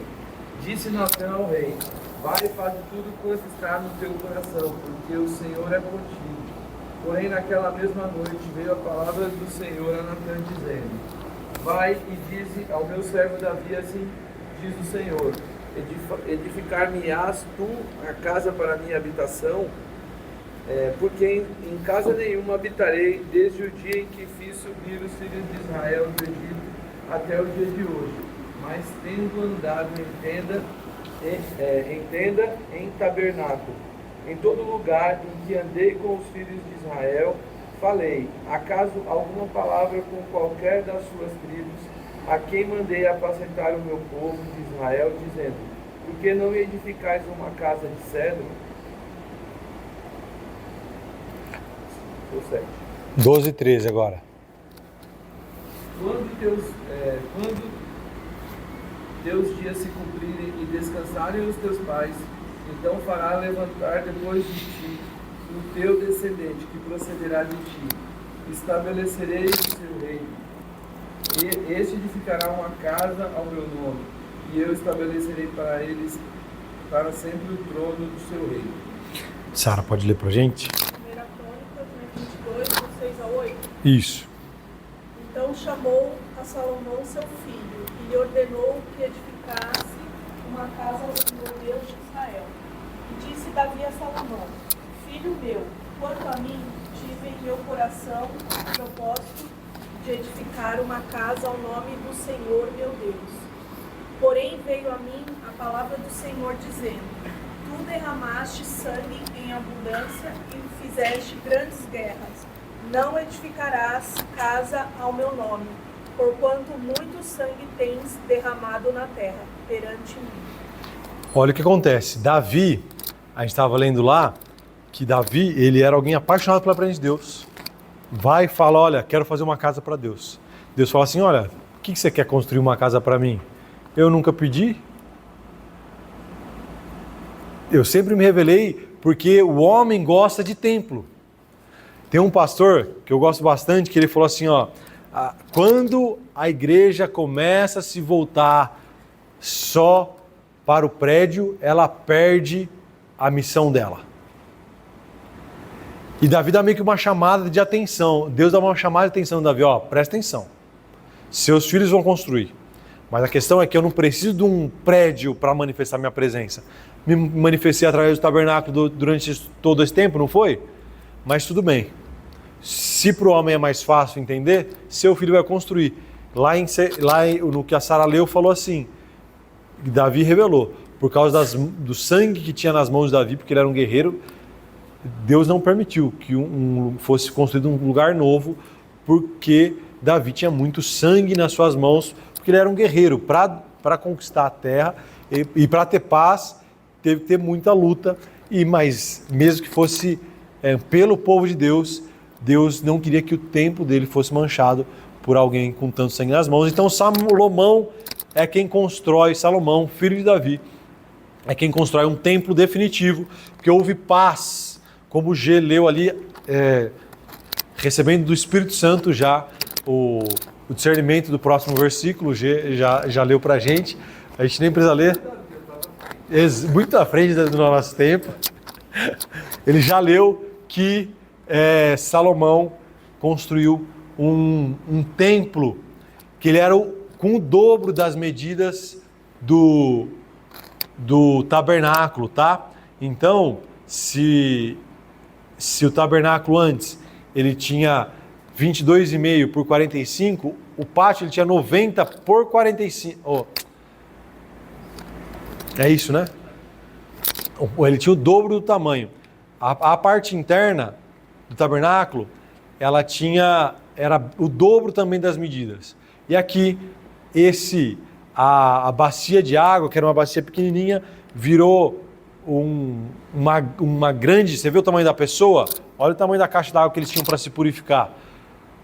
Disse Natã ao rei: vai e faz tudo quanto está no teu coração, porque o Senhor é contigo. Porém, naquela mesma noite veio a palavra do Senhor a Natã, dizendo: vai e dize ao meu servo Davi, assim diz o Senhor: edificar-me-ás tu a casa para a minha habitação, porque em casa nenhuma habitarei desde o dia em que fiz subir os filhos de Israel do Egito até o dia de hoje. Mas tendo andado em tenda, em tabernáculo, em todo lugar em que andei com os filhos de Israel, falei: acaso alguma palavra com qualquer das suas tribos, a quem mandei apacentar o meu povo de Israel, dizendo: por que não edificais uma casa de cedro? 12 e 13 agora. Quando teus dias se cumprirem e descansarem os teus pais, então fará levantar depois de ti o teu descendente, que procederá de ti. Estabelecerei o seu reino. E este edificará uma casa ao meu nome, e eu estabelecerei para eles para sempre o trono do seu reino. Sara, pode ler pra gente? 1 Crônicas 22, do 6 a 8. Isso. Então chamou a Salomão seu filho e lhe ordenou que edificasse uma casa ao Senhor Deus de Israel. E disse Davi a Salomão: filho meu, quanto a mim, tive em meu coração o propósito de edificar uma casa ao nome do Senhor meu Deus. Porém veio a mim a palavra do Senhor dizendo: tu derramaste sangue em abundância e fizeste grandes guerras. Não edificarás casa ao meu nome, porquanto muito sangue tens derramado na terra perante mim. Olha o que acontece. Davi, a gente estava lendo lá, que Davi, ele era alguém apaixonado pela presença de Deus. Vai e fala: olha, quero fazer uma casa para Deus. Deus fala assim: olha, o que você quer construir uma casa para mim? Eu nunca pedi. Eu sempre me revelei, porque o homem gosta de templo. Tem um pastor que eu gosto bastante, que ele falou assim, ó: quando a igreja começa a se voltar só para o prédio, ela perde a missão dela. E Davi dá meio que uma chamada de atenção. Deus dá uma chamada de atenção, Davi, ó, presta atenção. Seus filhos vão construir. Mas a questão é que eu não preciso de um prédio para manifestar minha presença. Me manifestei através do tabernáculo durante todo esse tempo, não foi? Mas tudo bem. Se para o homem é mais fácil entender, seu filho vai construir. Lá no que a Sara leu, falou assim, Davi revelou, por causa do sangue que tinha nas mãos de Davi, porque ele era um guerreiro, Deus não permitiu que fosse construído um lugar novo, porque Davi tinha muito sangue nas suas mãos, porque ele era um guerreiro. Para conquistar a terra e para ter paz, teve que ter muita luta, mas mesmo que fosse pelo povo de Deus, Deus não queria que o templo dele fosse manchado por alguém com tanto sangue nas mãos. Então Salomão é quem constrói, Salomão, filho de Davi, é quem constrói um templo definitivo, porque houve paz, como o G leu ali, recebendo do Espírito Santo já o discernimento do próximo versículo. O G já leu pra gente, a gente nem precisa ler, muito à frente do nosso tempo. Ele já leu que Salomão construiu um templo que ele era com o dobro das medidas do tabernáculo, tá? Então, se o tabernáculo antes ele tinha 22,5 por 45, o pátio ele tinha 90 por 45. É isso, né? Ele tinha o dobro do tamanho. A parte interna do tabernáculo, ela era o dobro também das medidas. E aqui, a bacia de água, que era uma bacia pequenininha, virou uma grande... Você vê o tamanho da pessoa? Olha o tamanho da caixa d'água que eles tinham para se purificar.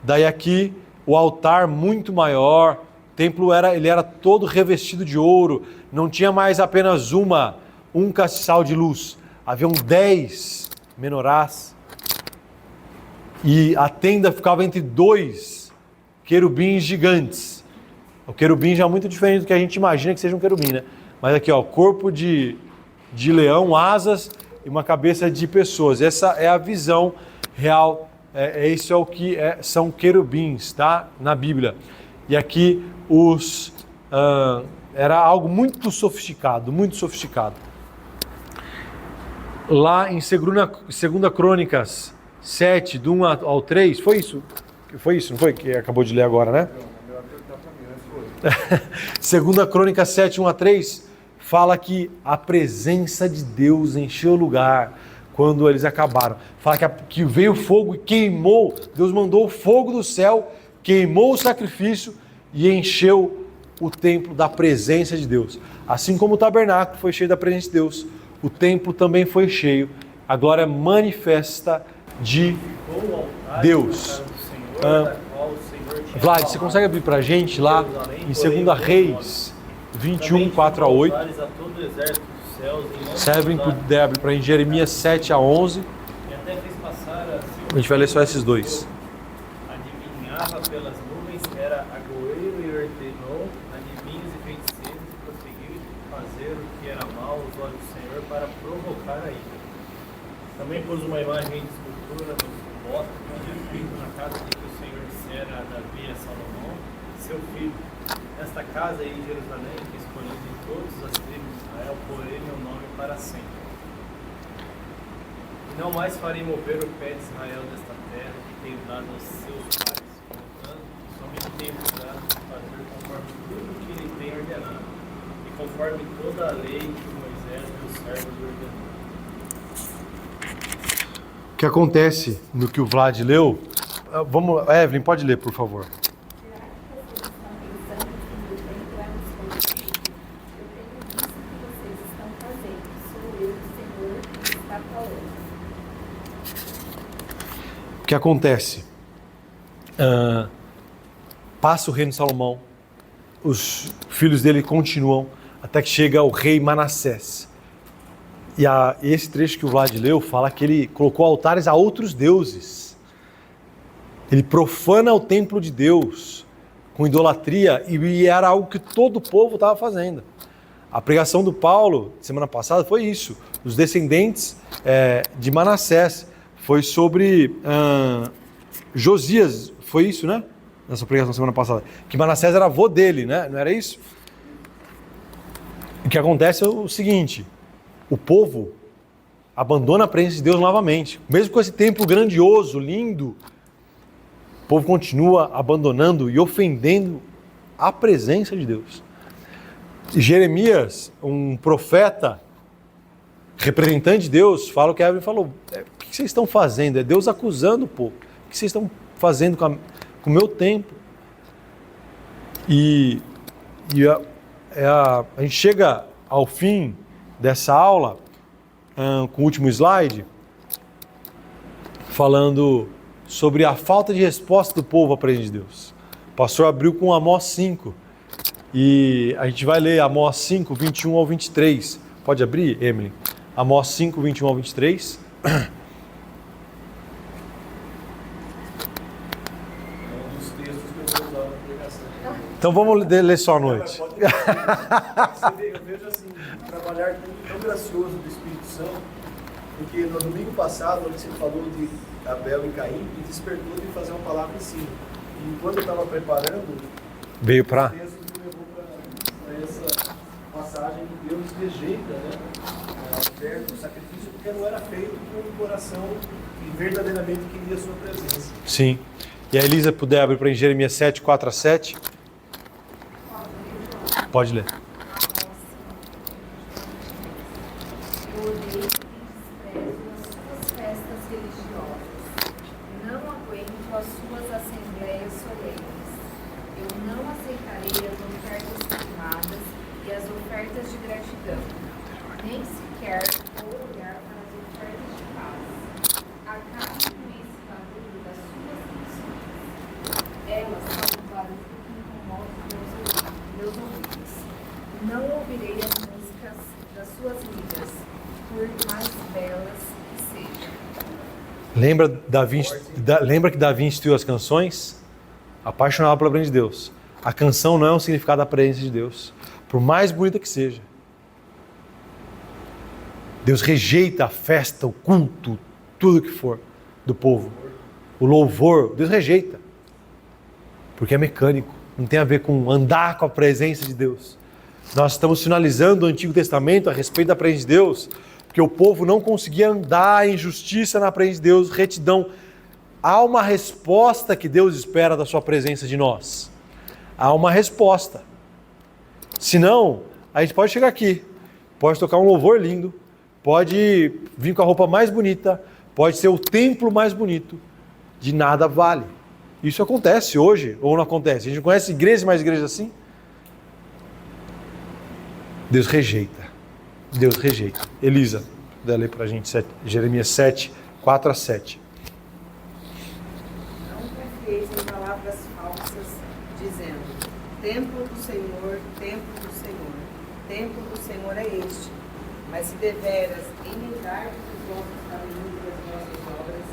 Daí aqui, o altar muito maior, o templo ele era todo revestido de ouro, não tinha mais apenas um castiçal de luz, haviam 10 menorás, e a tenda ficava entre 2 querubins gigantes. O querubim já é muito diferente do que a gente imagina que seja um querubim, né? Mas aqui, ó, corpo de leão, asas e uma cabeça de pessoas. Essa é a visão real, isso é o que são querubins, tá? Na Bíblia. E aqui era algo muito sofisticado, muito sofisticado. Lá em 2 Crônicas 7, do 1 ao 3, foi isso? Foi isso, não foi? Que acabou de ler agora, né? 2 Crônicas 7, 1 a 3, fala que a presença de Deus encheu o lugar quando eles acabaram. Fala que veio fogo e queimou, Deus mandou o fogo do céu, queimou o sacrifício e encheu o templo da presença de Deus. Assim como o tabernáculo foi cheio da presença de Deus, o templo também foi cheio, a glória manifesta de Deus. Vlad, você consegue abrir pra gente lá em 2 Reis 21, 4 a 8? Se puder abrir pra gente, Jeremias 7 a 11. A gente vai ler só esses dois. Adivinhava pelas nuvens, era agoeiro e ordenou adivinhos e feiticeiros e prosseguiu fazer o que era mal aos olhos do Senhor para provocar a ira. Também pôs uma imagem de escultura no bosque, feito na casa de que o Senhor dissera a Davi e a Salomão, seu filho. Nesta casa aí em Jerusalém, que escolhi de todas as tribos de Israel, porei meu nome para sempre. E não mais farei mover o pé de Israel desta terra que tenho dado aos seus pais, portanto, somente tenho cuidado de fazer conforme tudo que ele tem ordenado, e conforme toda a lei que Moisés, meu servo, lhe ordenou. O que acontece no que o Vlad leu? Vamos, Evelyn, pode ler, por favor. O que acontece? Passa o reino de Salomão, os filhos dele continuam, até que chega o rei Manassés. E esse trecho que o Vlad leu fala que ele colocou altares a outros deuses. Ele profana o templo de Deus com idolatria, e era algo que todo o povo estava fazendo. A pregação do Paulo, semana passada, foi isso. Os descendentes de Manassés. Foi sobre Josias, foi isso, né? Nessa pregação semana passada. Que Manassés era avô dele, né? Não era isso? O que acontece é o seguinte: o povo abandona a presença de Deus novamente. Mesmo com esse templo grandioso, lindo, o povo continua abandonando e ofendendo a presença de Deus. E Jeremias, um profeta, representante de Deus, fala o que a Evelyn falou. O que vocês estão fazendo? É Deus acusando o povo. O que vocês estão fazendo com o meu templo? E a gente chega ao fim dessa aula, com o último slide, falando sobre a falta de resposta do povo à presença de Deus. O pastor abriu com Amós 5, e a gente vai ler Amós 5, 21 ao 23, Pode abrir, Emily? Amós 5, 21 ao 23. Então vamos ler só à noite. Eu vejo assim, trabalhar tão gracioso do Espírito Santo, porque no domingo passado, onde você falou de Abel e Caim, me despertou de fazer uma palavra em cima. E enquanto eu estava preparando, Veio para... Deus me levou para essa passagem que Deus rejeita, né? O sacrifício, porque não era feito com um coração que verdadeiramente queria a sua presença. Sim. E a Elisa puder abrir para Jeremias 7, 4 a 7. Pode ler. Eu odeio e desprezo as suas festas religiosas. Não aguento as suas assembleias solenes. Eu não aceitarei as ofertas queimadas e as ofertas de gratidão, nem sequer vou olhar para as ofertas de paz. Acabe com esse barulho das suas canções. Elas são um barulho que incomoda meus ouvidos. Não ouvirei as músicas das suas liras, por mais belas que sejam. Lembra que Davi instituiu as canções? Apaixonado pela presença de Deus. A canção não é um significado da presença de Deus, por mais bonita que seja. Deus rejeita a festa, o culto, tudo que for do povo. O louvor, Deus rejeita. Porque é mecânico, não tem a ver com andar com a presença de Deus. Nós estamos finalizando o Antigo Testamento a respeito da presença de Deus, porque o povo não conseguia andar em justiça na presença de Deus, retidão. Há uma resposta que Deus espera da sua presença de nós. Há uma resposta. Senão, a gente pode chegar aqui, pode tocar um louvor lindo, pode vir com a roupa mais bonita, pode ser o templo mais bonito, de nada vale. Isso acontece hoje ou não acontece? A gente conhece igrejas e mais igrejas assim? Deus rejeita. Deus rejeita. Elisa, dá ler para a gente Jeremias 7, 4 a 7. Não confieis em palavras falsas, dizendo: templo do Senhor, templo do Senhor, templo do Senhor é este. Mas se deveras imitardes os vossos caminhos e as vossas obras,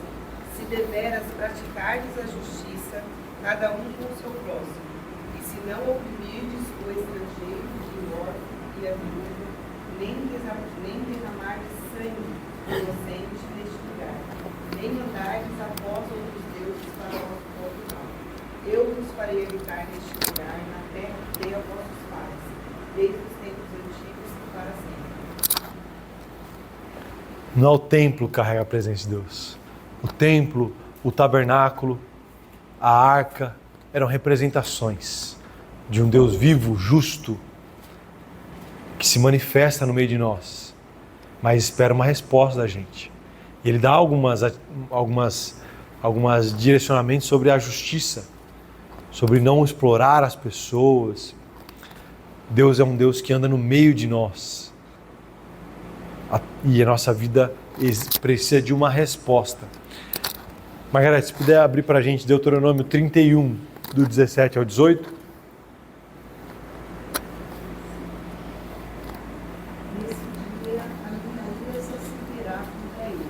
se deveras praticardes a justiça, cada um com o seu próximo, e se não oprimirdes o estrangeiro e o órfão e a viúva, nem derramardes sangue inocente neste lugar, nem andardes após outros deuses para o vosso próprio mal. Eu vos farei habitar neste lugar, na terra que dei a vossos pais, desde os tempos antigos e para sempre. Não é o templo que carrega a presença de Deus. O templo, o tabernáculo, a arca eram representações de um Deus vivo, justo, que se manifesta no meio de nós, mas espera uma resposta da gente. E ele dá algumas direcionamentos sobre a justiça, sobre não explorar as pessoas. Deus é um Deus que anda no meio de nós. E a nossa vida precisa de uma resposta. Margareth, se puder abrir para a gente Deuteronômio 31, do 17 ao 18. Nesse dia a minha aliança se verá contra ele.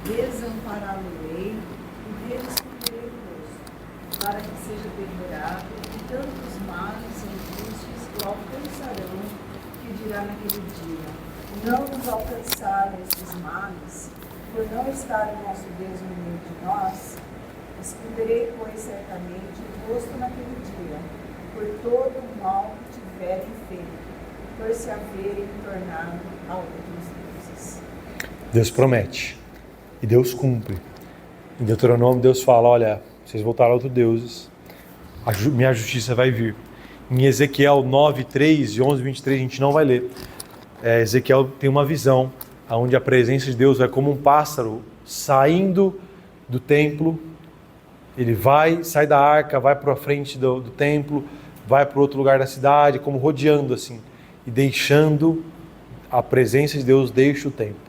Desampará-lo-ei e dele esconderei o rosto, para que seja devorado, e tantos males e angústias o alcançarão, que dirá naquele dia: não nos alcançaram esses males, por não estar o nosso Deus no meio de nós. Esconderei, pois, certamente o rosto naquele dia, por todo o mal que tiverem feito, por se haverem tornado a outros deuses. Deus promete e Deus cumpre. Em Deuteronômio Deus fala: olha, vocês voltaram a outros deuses, minha justiça vai vir. Em Ezequiel 9, 3 e 11, 23 a gente não vai ler. Ezequiel tem uma visão onde a presença de Deus vai como um pássaro saindo do templo. Ele sai da arca, vai para a frente do templo, vai para outro lugar da cidade, como rodeando assim, e deixando a presença de Deus, deixa o templo.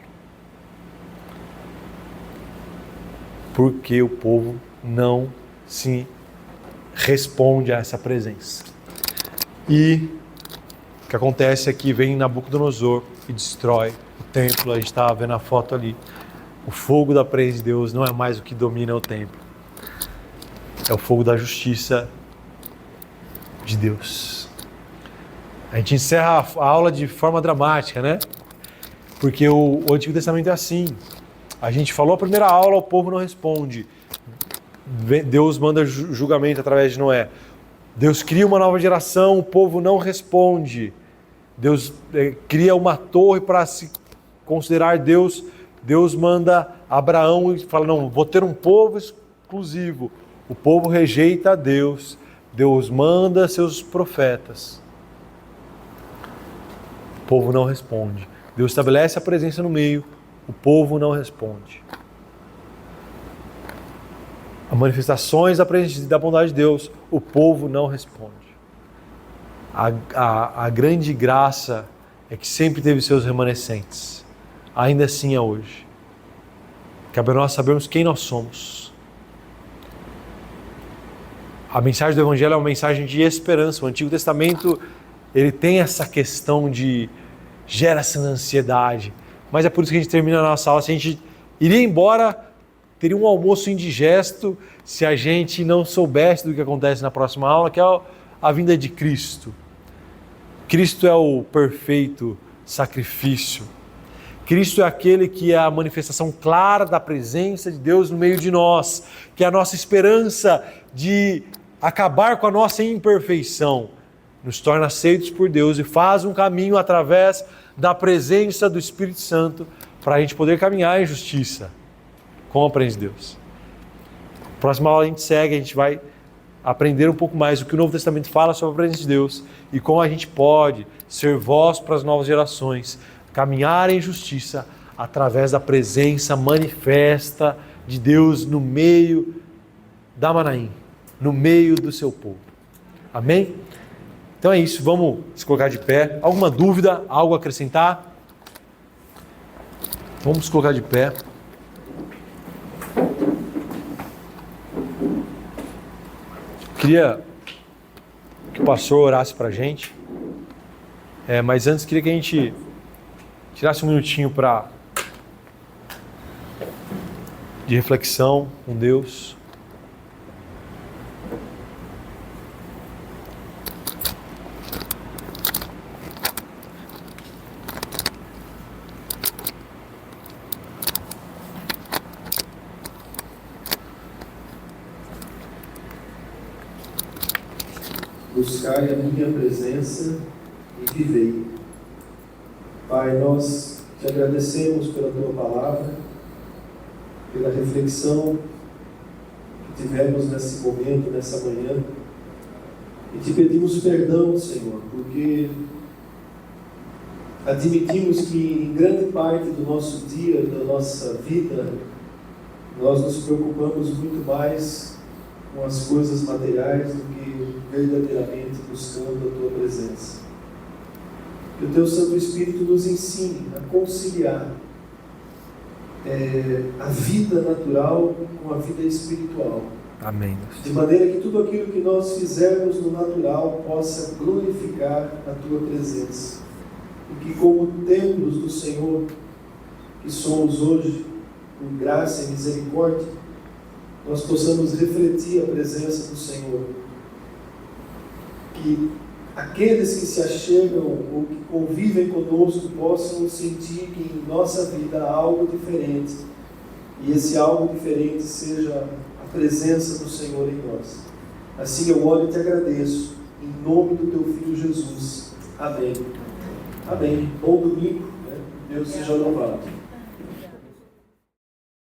Porque o povo não se responde a essa presença. E O que acontece é que vem Nabucodonosor e destrói o templo. A gente estava vendo a foto ali. O fogo da presença de Deus não é mais o que domina o templo. É o fogo da justiça de Deus. A gente encerra a aula de forma dramática, né? Porque o Antigo Testamento é assim. A gente falou a primeira aula, o povo não responde. Deus manda julgamento através de Noé. Deus cria uma nova geração, o povo não responde. Deus cria uma torre para se considerar Deus. Deus manda Abraão e fala, não, vou ter um povo exclusivo. O povo rejeita a Deus. Deus manda seus profetas. O povo não responde. Deus estabelece a presença no meio. O povo não responde. As manifestações da presença da bondade de Deus, o povo não responde. A grande graça é que sempre teve seus remanescentes. Ainda assim é hoje. Cabe a nós sabermos quem nós somos. A mensagem do Evangelho é uma mensagem de esperança. O Antigo Testamento, ele tem essa questão de gera essa ansiedade. Mas é por isso que a gente termina a nossa aula. Se a gente iria embora, teria um almoço indigesto se a gente não soubesse do que acontece na próxima aula, que é a vinda de Cristo. Cristo é o perfeito sacrifício. Cristo é aquele que é a manifestação clara da presença de Deus no meio de nós, que é a nossa esperança de acabar com a nossa imperfeição. Nos torna aceitos por Deus e faz um caminho através da presença do Espírito Santo para a gente poder caminhar em justiça com a presença de Deus. Próxima aula a gente segue, a gente vai aprender um pouco mais o que o Novo Testamento fala sobre a presença de Deus e como a gente pode ser voz para as novas gerações, caminhar em justiça através da presença manifesta de Deus no meio da Manaim, no meio do seu povo. Amém? Então é isso, vamos se colocar de pé. Alguma dúvida, algo a acrescentar? Vamos se colocar de pé. Queria que o pastor orasse para a gente, mas antes queria que a gente tirasse um minutinho de reflexão com Deus. Buscai a minha presença e vivei. Pai, nós te agradecemos pela tua palavra, pela reflexão que tivemos nesse momento, nessa manhã, e te pedimos perdão, Senhor, porque admitimos que em grande parte do nosso dia, da nossa vida, nós nos preocupamos muito mais com as coisas materiais do que verdadeiramente buscando a tua presença. Que o teu Santo Espírito nos ensine a conciliar a vida natural com a vida espiritual. Amém. De maneira que tudo aquilo que nós fizermos no natural possa glorificar a tua presença. E que como templos do Senhor, que somos hoje, por graça e misericórdia, nós possamos refletir a presença do Senhor. Que aqueles que se achegam ou que convivem conosco possam sentir que em nossa vida há algo diferente. E esse algo diferente seja a presença do Senhor em nós. Assim eu oro e te agradeço. Em nome do teu Filho Jesus. Amém. Amém. Bom domingo. Deus seja louvado.